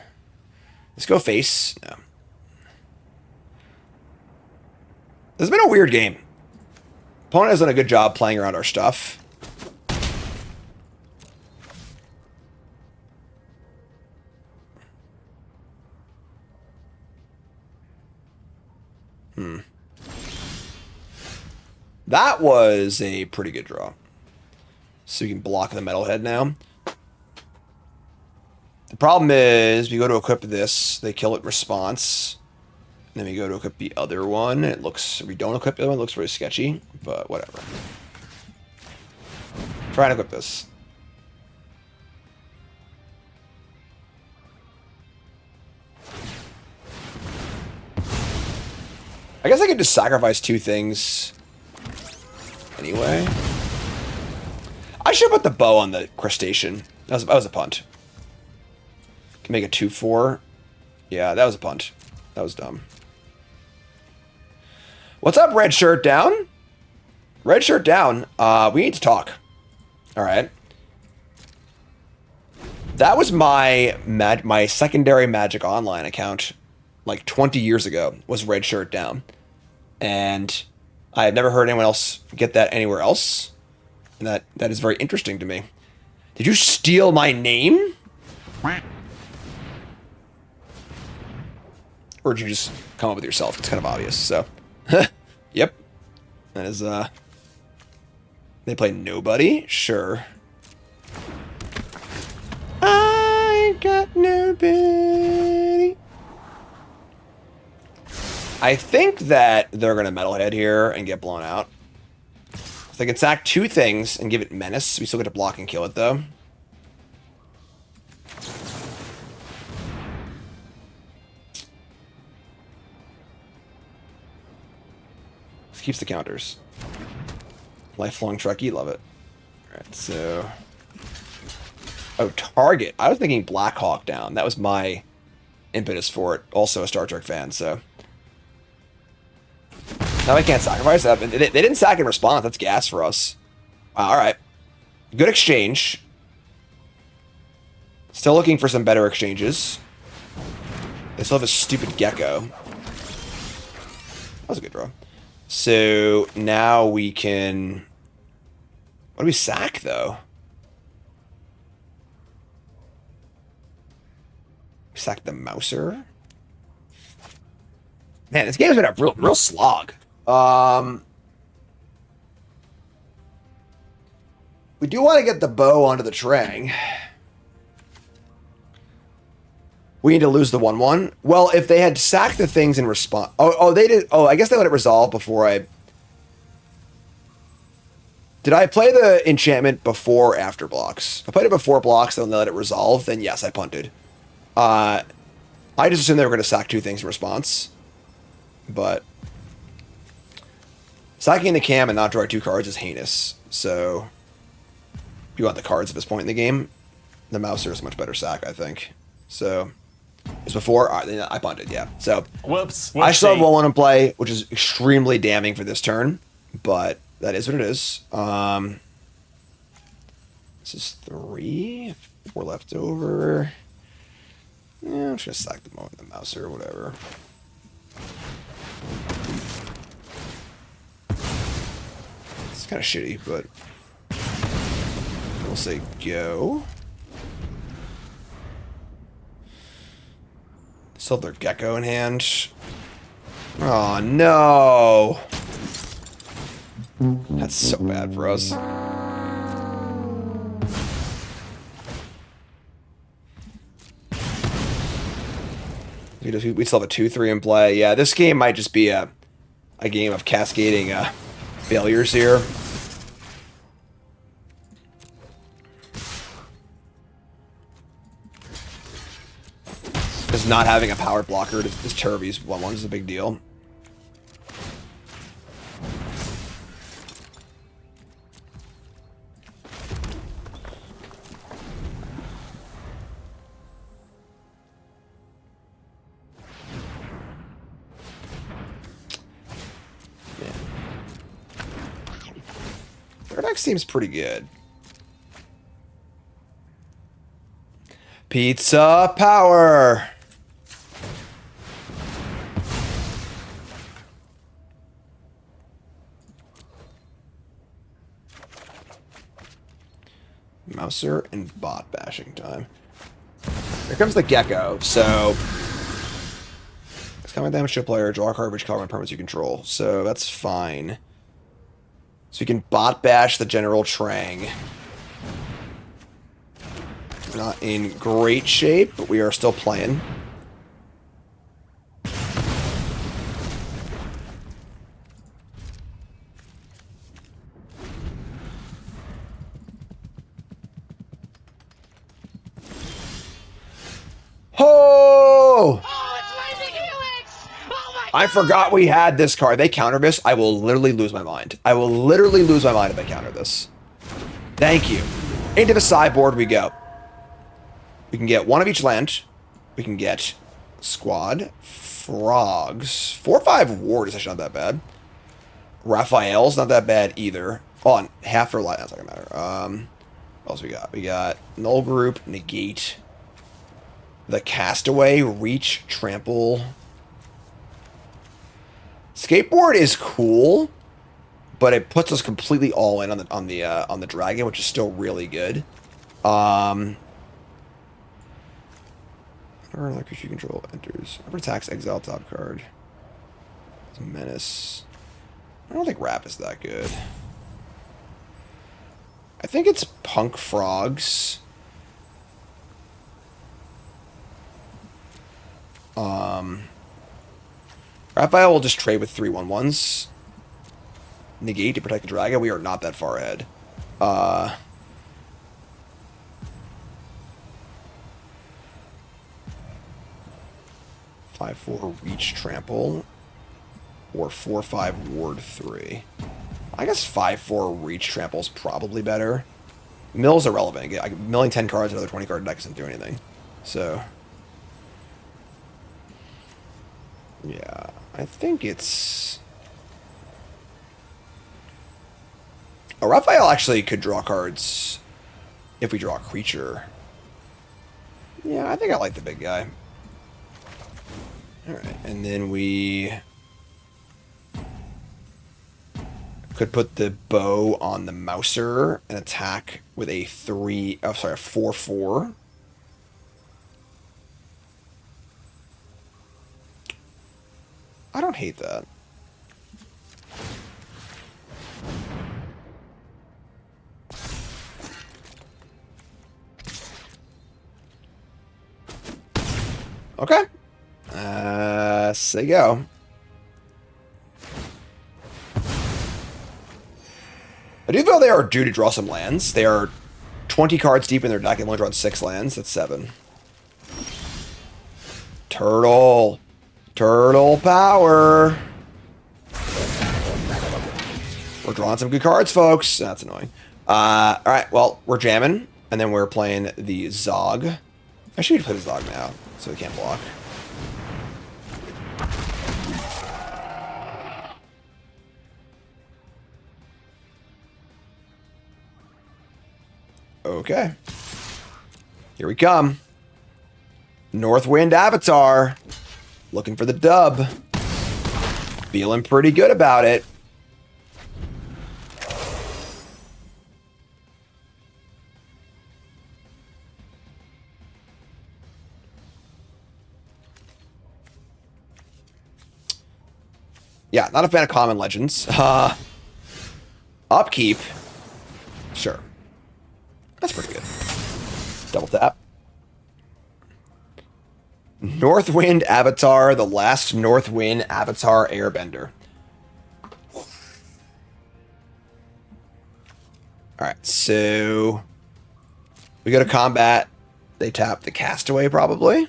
Let's go face. No. This has been a weird game. Opponent has done a good job playing around our stuff. That was a pretty good draw. So you can block the Metalhead now. The problem is, we go to equip this, they kill it response. Then we go to equip the other one. It looks, if we don't equip the other one, it looks really sketchy, but whatever. Try and equip this. I guess I could just sacrifice 2 things anyway. I should put the bow on the crustacean. That was a punt. Can make a 2/4. Yeah, that was a punt. That was dumb. What's up, Red Shirt Down? Red Shirt Down. We need to talk. All right. That was my secondary Magic Online account, like 20 years ago. Was Red Shirt Down, and I had never heard anyone else get that anywhere else, and that is very interesting to me. Did you steal my name? Or did you just come up with it yourself? It's kind of obvious, so. Yep. That is, They play nobody? Sure. I got nobody. I think that they're going to Metalhead here and get blown out. So they can sack 2 things and give it Menace. We still get to block and kill it, though. Keeps the counters. Lifelong Trekkie, love it. Alright, so Oh, target. I was thinking Black Hawk down. That was my impetus for it. Also a Star Trek fan, so. Now I can't sacrifice that. They didn't sack in response. That's gas for us. Wow, all right. Good exchange. Still looking for some better exchanges. They still have a stupid gecko. That was a good draw. So now we can... What do we sack, though? We sack the Mouser. Man, this game's been a real slog. We do want to get the bow onto the Trang. We need to lose the 1-1. Well, if they had sacked the things in response... Oh, they did... Oh, I guess they let it resolve before I... Did I play the enchantment before or after blocks? If I played it before blocks and then let it resolve, then yes, I punted. I just assumed they were going to sack 2 things in response. But... Sacking the cam and not draw 2 cards is heinous. So... You want the cards at this point in the game. The Mouser is a much better sack, I think. So... It was before? All right, I punted, yeah. So, Whoops. I still have 1-1 in play, which is extremely damning for this turn. But that is what it is. This is 3. 4 left over. Yeah, I'm just going to sack the Mouser or whatever. It's kind of shitty, but... We'll say go. Still have their gecko in hand. Oh no! That's so bad for us. We still have a 2-3 in play. Yeah, this game might just be a game of cascading failures here. Just not having a powered blocker to this Turby's 1-1 is a big deal. Yeah. Their deck seems pretty good. Pizza power! Mouser and bot bashing time. Here comes the gecko. So it's combat damage to a player, draw a card which color permanents you control. So that's fine. So we can bot bash the general Trang. We're not in great shape, but we are still playing. Oh! I forgot we had this card. They counter this. I will literally lose my mind. I will literally lose my mind if they counter this. Thank you. Into the sideboard we go. We can get 1 of each land. We can get squad, frogs. 4/5 ward is actually not that bad. Raphael's not that bad either. Oh, and half or light. That's not gonna matter. What else we got? We got null group, negate. The Castaway, Reach, Trample. Skateboard is cool, but it puts us completely all in on the dragon, which is still really good. Whenever like creature you control enters, whenever attacks, exile top card. It's Menace. I don't think Rap is that good. I think it's Punk Frogs. Raphael will just trade with 3/1/1s. Negate to protect the dragon. We are not that far ahead. 5/4 Reach Trample. Or 4/5 Ward 3. I guess 5/4 Reach Trample is probably better. Mill's irrelevant. Milling 10 cards, another 20 card deck doesn't do anything. So, yeah, I think it's... Oh, Raphael actually could draw cards if we draw a creature. Yeah, I think I like the big guy. Alright, and then we could put the bow on the Mouser and attack with a 4/4. I don't hate that. Okay. Say go. I do feel they are due to draw some lands. They are 20 cards deep in their deck and only drawn 6 lands. That's 7. Turtle. Turtle power. We're drawing some good cards, folks. That's annoying. Alright, well, we're jamming. And then we're playing the Zog. Actually, we play the Zog now, so we can't block. Okay. Here we come. Northwind Avatar. Looking for the dub. Feeling pretty good about it. Yeah, not a fan of common legends. Upkeep. Sure. That's pretty good. Double tap. Northwind Avatar, the last Northwind Avatar Airbender. Alright, so we go to combat. They tap the Castaway, probably.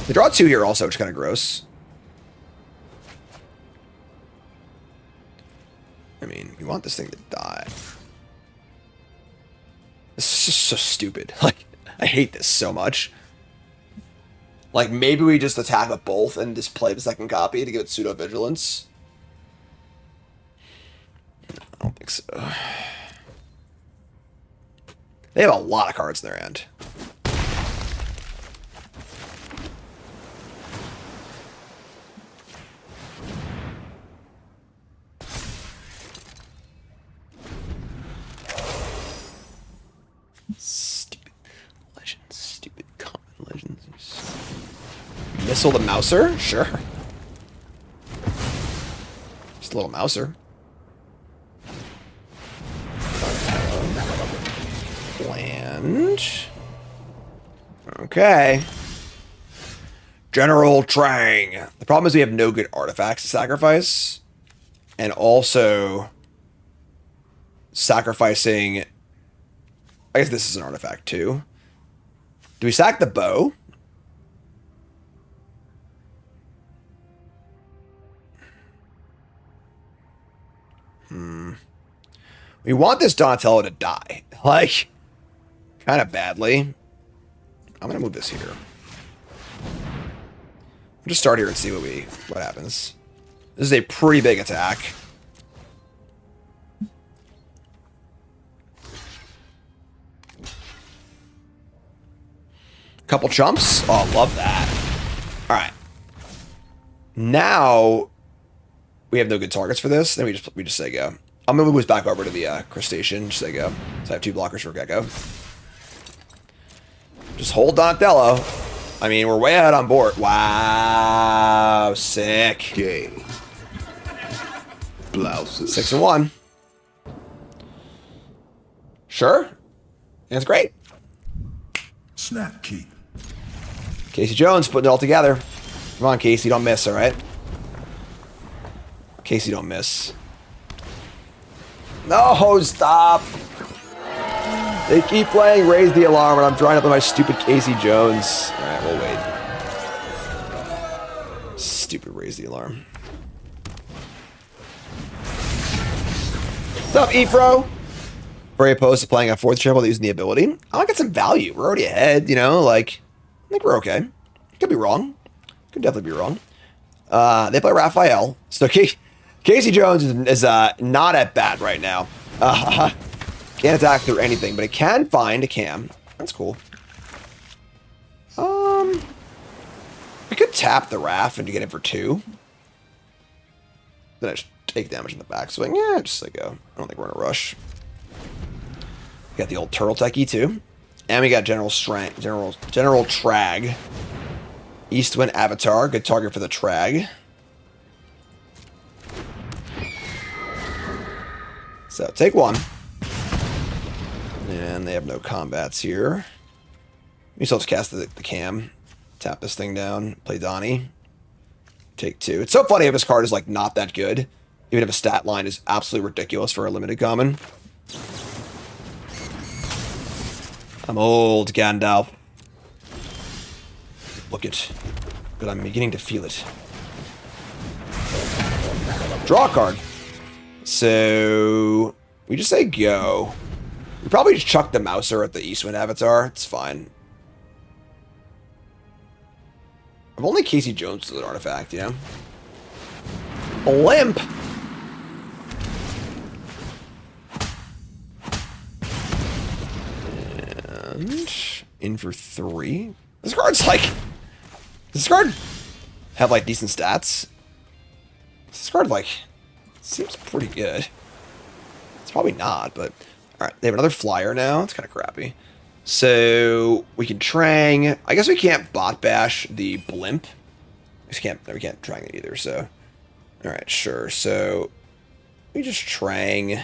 They draw 2 here also, which is kind of gross. I mean, we want this thing to die. This is just so stupid. Like, I hate this so much. Like, maybe we just attack with both and just play the second copy to give it pseudo-vigilance. I don't think so. They have a lot of cards in their hand. Stupid legends. Stupid common legends. Missile the Mouser? Sure. Just a little Mouser. Land. Okay. General Trang. The problem is we have no good artifacts to sacrifice. And also sacrificing... I guess this is an artifact too. Do we sack the bow? We want this Donatello to die. Like, kind of badly. I'm going to move this here. I'll just start here and see what happens. This is a pretty big attack. Couple chumps. Oh, love that. All right. Now we have no good targets for this. Then we just say go. I'm gonna move this back over to the crustacean. Just say go. So I have 2 blockers for Gecko. Just hold Donatello. I mean, we're way ahead on board. Wow, sick. Gay. Blouses. 6 and 1. Sure. That's great. Snap keep. Casey Jones putting it all together. Come on, Casey, don't miss, all right? Casey, don't miss. No, stop. They keep playing Raise the Alarm, and I'm drawing up with my stupid Casey Jones. All right, we'll wait. Stupid Raise the Alarm. What's up, Efro? very opposed to playing a fourth triple using the ability. I want to get some value. We're already ahead, you know, like, I think we're okay. Could be wrong. Could definitely be wrong. They play Raphael. So Casey Jones is not at bat right now. Can't attack through anything, but it can find a cam. That's cool. We could tap the Raph and get it for 2. Then I just take damage in the backswing. Yeah, just like go. I don't think we're in a rush. We got the old turtle techie too. And we got General Trag. Eastwind Avatar, good target for the Trag. So take 1. And they have no combats here. We still just cast the cam. Tap this thing down. Play Donnie. Take 2. It's so funny if his card is like not that good. Even if a stat line is absolutely ridiculous for a limited common. I'm old, Gandalf. Look it. But I'm beginning to feel it. Draw a card. So we just say go. We probably just chuck the Mouser at the Eastwind Avatar. It's fine. If only Casey Jones is an artifact, you know? Blimp! And in for 3. This card's like... Does this card have, like, decent stats? This card, like, seems pretty good. It's probably not, but... Alright, they have another flyer now. It's kind of crappy. So, we can Trang. I guess we can't bot bash the Blimp. We can't Trang it either, so... Alright, sure. So, we just Trang.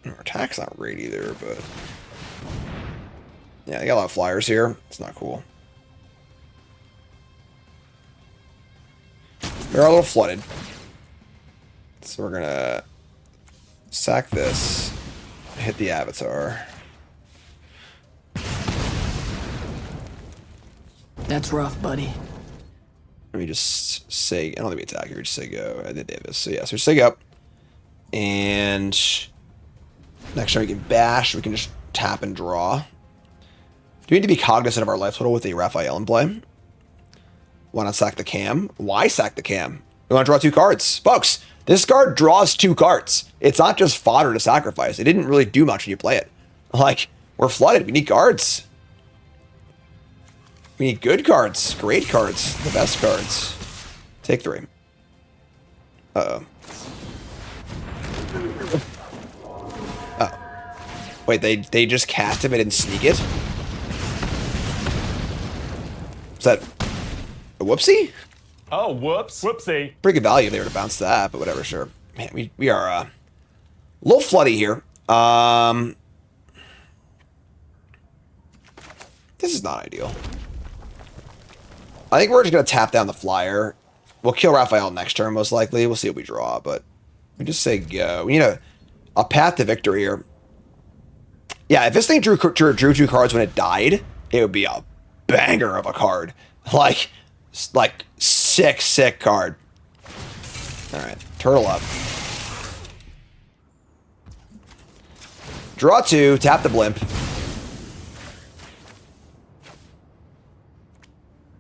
Our attack's not great either, but... Yeah, they got a lot of flyers here. It's not cool. They're a little flooded. So we're gonna... sack this. Hit the Avatar. That's rough, buddy. Let me just say... I don't think we attack here. We just say go. I did Davis. So yeah, so just say go. And... next time we can bash. We can just tap and draw. Do we need to be cognizant of our life total with a Raphael in play? Why not sack the cam? Why sack the cam? We want to draw 2 cards. Folks, this card draws 2 cards. It's not just fodder to sacrifice. It didn't really do much when you play it. Like, we're flooded. We need cards. We need good cards. Great cards. The best cards. Take 3. Uh-oh. Oh. Wait, they just cast him and didn't sneak it? Is that a whoopsie? Oh, whoops. Whoopsie. Pretty good value if they were to bounce that, but whatever, sure. Man, we are a little floody here. This is not ideal. I think we're just going to tap down the flyer. We'll kill Raphael next turn, most likely. We'll see what we draw, but we just say go. We need a path to victory here. Yeah, if this thing drew 2 cards when it died, it would be a banger of a card. Like sick card. Alright, turtle up. Draw 2, tap the Blimp.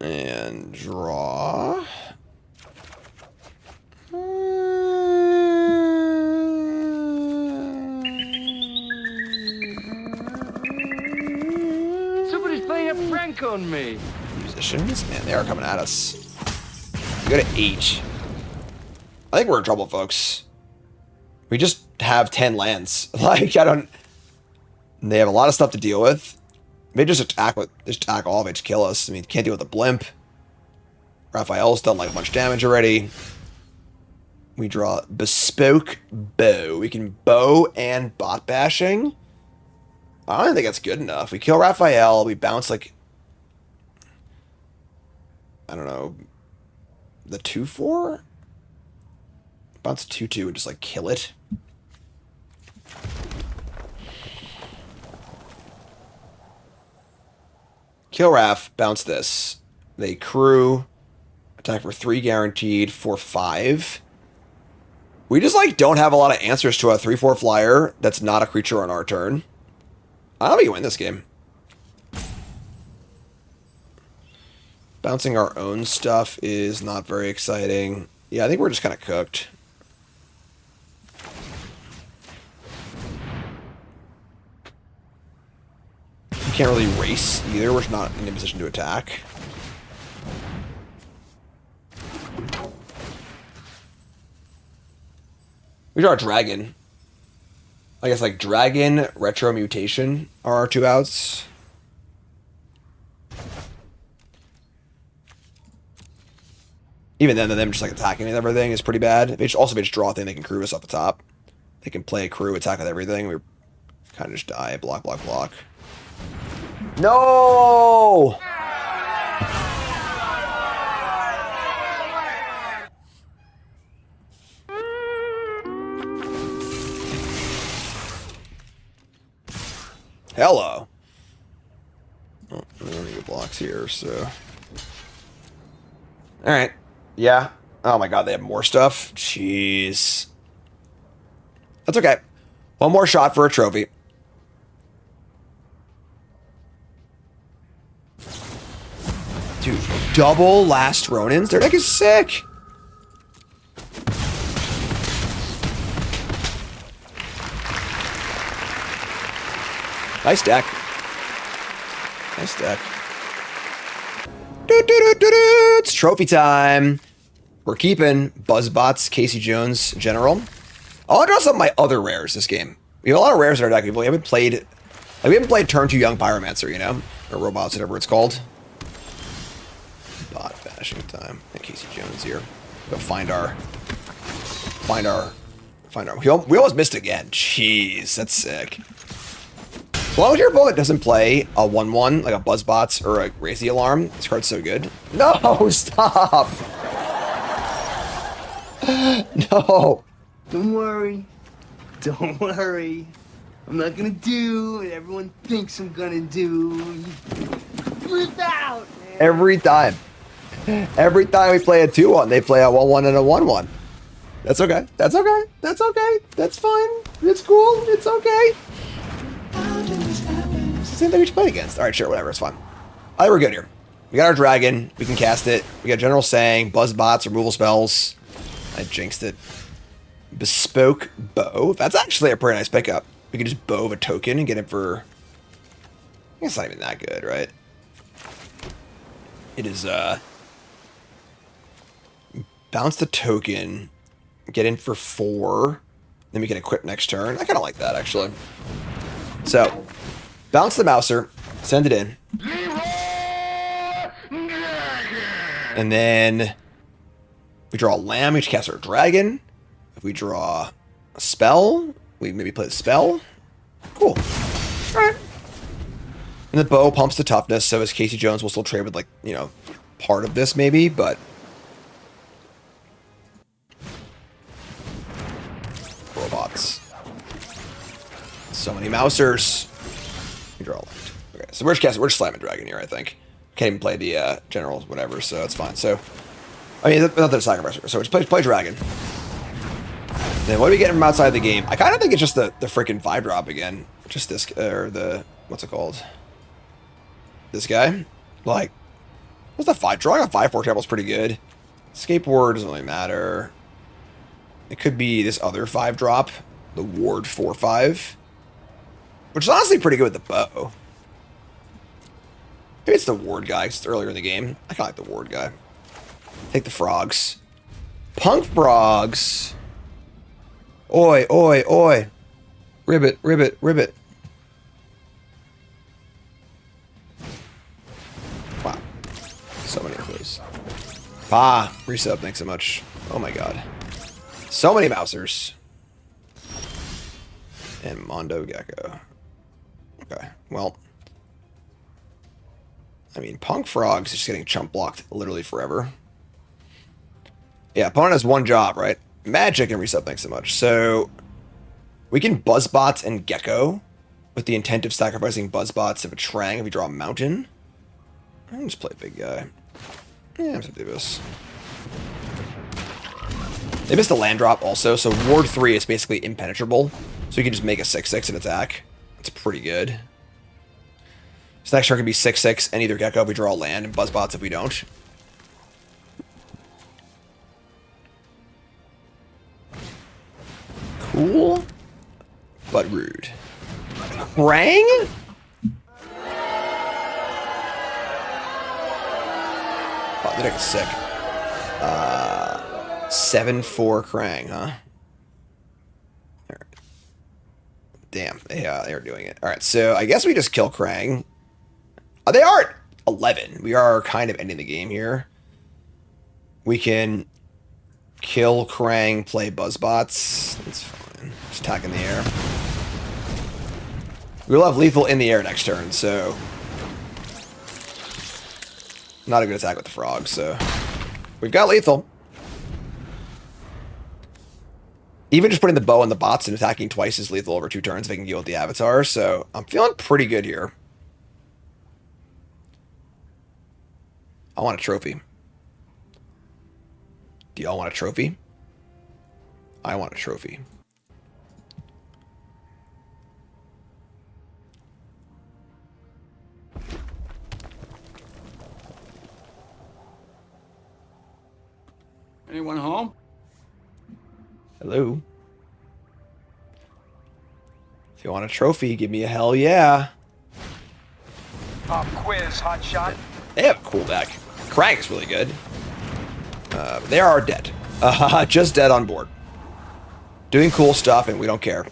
And draw. Somebody's playing a prank on me. Musicians? Man, they are coming at us. We go to 8. I think we're in trouble, folks. We just have 10 lands. Like, I don't... They have a lot of stuff to deal with. Maybe just attack all of it to kill us. I mean, can't deal with the Blimp. Raphael's done like a bunch of damage already. We draw Bespoke Bow. We can bow and bot bashing. I don't think that's good enough. We kill Raphael. We bounce like... I don't know. The 2/4? Bounce 2/2 and just like kill it. Kill Raph, bounce this. They crew, attack for 3 guaranteed, for 5. We just, like, don't have a lot of answers to a 3/4 flyer that's not a creature on our turn. I don't think we can win this game. Bouncing our own stuff is not very exciting. Yeah, I think we're just kind of cooked. We can't really race either. We're not in a position to attack. We draw a dragon. I guess like dragon, retro mutation are our 2 outs. Even then, them just like attacking and everything is pretty bad. If they just draw a thing, they can crew us off the top. They can play crew, attack with everything. We kind of just die. Block, block, block. No! Hello. Oh, I don't need blocks here, so. Alright. Yeah. Oh my god, they have more stuff? Jeez. That's okay. One more shot for a trophy. Dude, double last Ronins? Their deck is sick! Nice deck. Nice deck. It's trophy time. We're keeping Buzzbots, Casey Jones, General. I want to draw some of my other rares this game. We have a lot of rares in our deck. We haven't played turn 2 Young Pyromancer, you know? Or Robots, whatever it's called. Bot banishing time. And Casey Jones here. Go find our. We almost missed again. Jeez, that's sick. As long as your opponent doesn't play a 1/1, like a Buzzbots or a Raise the Alarm, this card's so good. No, stop! No! Don't worry. Don't worry. I'm not gonna do what everyone thinks I'm gonna do. Flip out, man. Every time. Every time we play a 2/1, they play a 1/1 and a 1/1. That's okay. That's okay. That's okay. That's fine. It's cool. It's okay. It's the same thing we just played against. Alright, sure, whatever, it's fine. I think we're good here. We got our dragon, we can cast it. We got General Saying, Buzzbots, removal spells. I jinxed it. Bespoke Bow. That's actually a pretty nice pickup. We can just bow a token and get it for... I think it's not even that good, right? It is, bounce the token, get in for 4, then we can equip next turn. I kind of like that, actually. So, bounce the Mouser, send it in. And then we draw a land, we cast our dragon. If we draw a spell, we maybe play the spell. Cool. Alright. And the bow pumps the toughness, so as Casey Jones will still trade with, like, you know, part of this maybe, but... Robots. So many Mousers. We draw a land. Okay, so we're just slamming dragon here, I think. Can't even play the generals, whatever, so that's fine. So, I mean, not that it's sacrifice. So we just play dragon. Then what do we get from outside the game? I kind of think it's just the freaking 5-drop again. Just this, or the, what's it called? This guy? Like, what's the 5? Drawing a 5/4 table is pretty good. Skateboard doesn't really matter. It could be this other 5-drop. The Ward 4/5. Which is honestly pretty good with the bow. Maybe it's the Ward guy, because it's earlier in the game. I kind of like the Ward guy. Take the frogs. Punk frogs! Oi, oi, oi. Ribbit, ribbit, ribbit. Wow. So many of those. Ah, resub, thanks so much. Oh my god. So many Mousers. And Mondo Gecko. Okay, well. I mean, Punk Frogs is just getting chump blocked literally forever. Yeah, opponent has one job, right? Magic and resub, thanks so much. So, we can Buzzbots and Gecko with the intent of sacrificing Buzzbots of a Trang if we draw a Mountain. I can just play a big guy. Yeah, I'm gonna do this. They missed a land drop also, so Ward 3 is basically impenetrable. So you can just make a 6/6 and attack. It's pretty good. So next turn can be 6/6 and either Gecko if we draw land and Buzzbots if we don't. Cool, but rude. Krang? Oh, the deck is sick. 7/4 Krang, huh? Damn, they are doing it. All right, so I guess we just kill Krang. They are at 11. We are kind of ending the game here. We can kill Krang, play Buzzbots. That's fine. Just attack in the air. We'll have lethal in the air next turn, so not a good attack with the frogs. So we've got lethal. Even just putting the bow on the bots and attacking twice is lethal over 2 turns if they can deal with the avatar. So I'm feeling pretty good here. I want a trophy. Do y'all want a trophy? I want a trophy. Anyone home? Hello? If you want a trophy, give me a hell yeah. Pop quiz, hot shot. They have a cool deck. Krang's really good. They are dead. Just dead on board. Doing cool stuff and we don't care.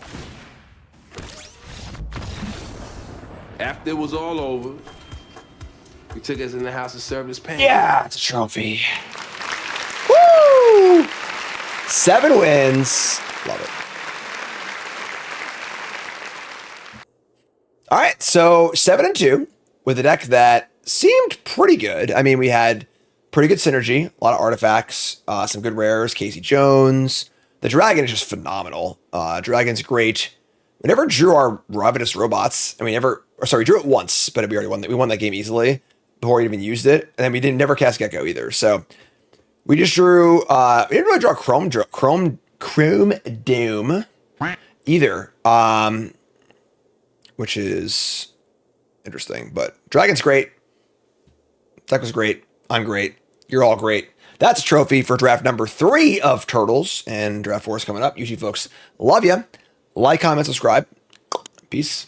After it was all over, he took us in the house and served us pain. Yeah, it's a trophy. Woo! 7 wins. Love it. All right, so 7-2 with a deck that seemed pretty good. I mean, we had pretty good synergy, a lot of artifacts, some good rares, Casey Jones. The dragon is just phenomenal. Dragon's great. We never drew our Ravenous robots, and we drew it once, but we already won. We won that game easily before we even used it, and then we never cast Gecko either. So we just drew. We didn't really draw Chrome Doom either, which is interesting. But Dragon's great. Deck was great. I'm great. You're all great. That's a trophy for draft number 3 of Turtles, and draft 4 is coming up. Usually, folks, love ya. Like, comment, subscribe. Peace.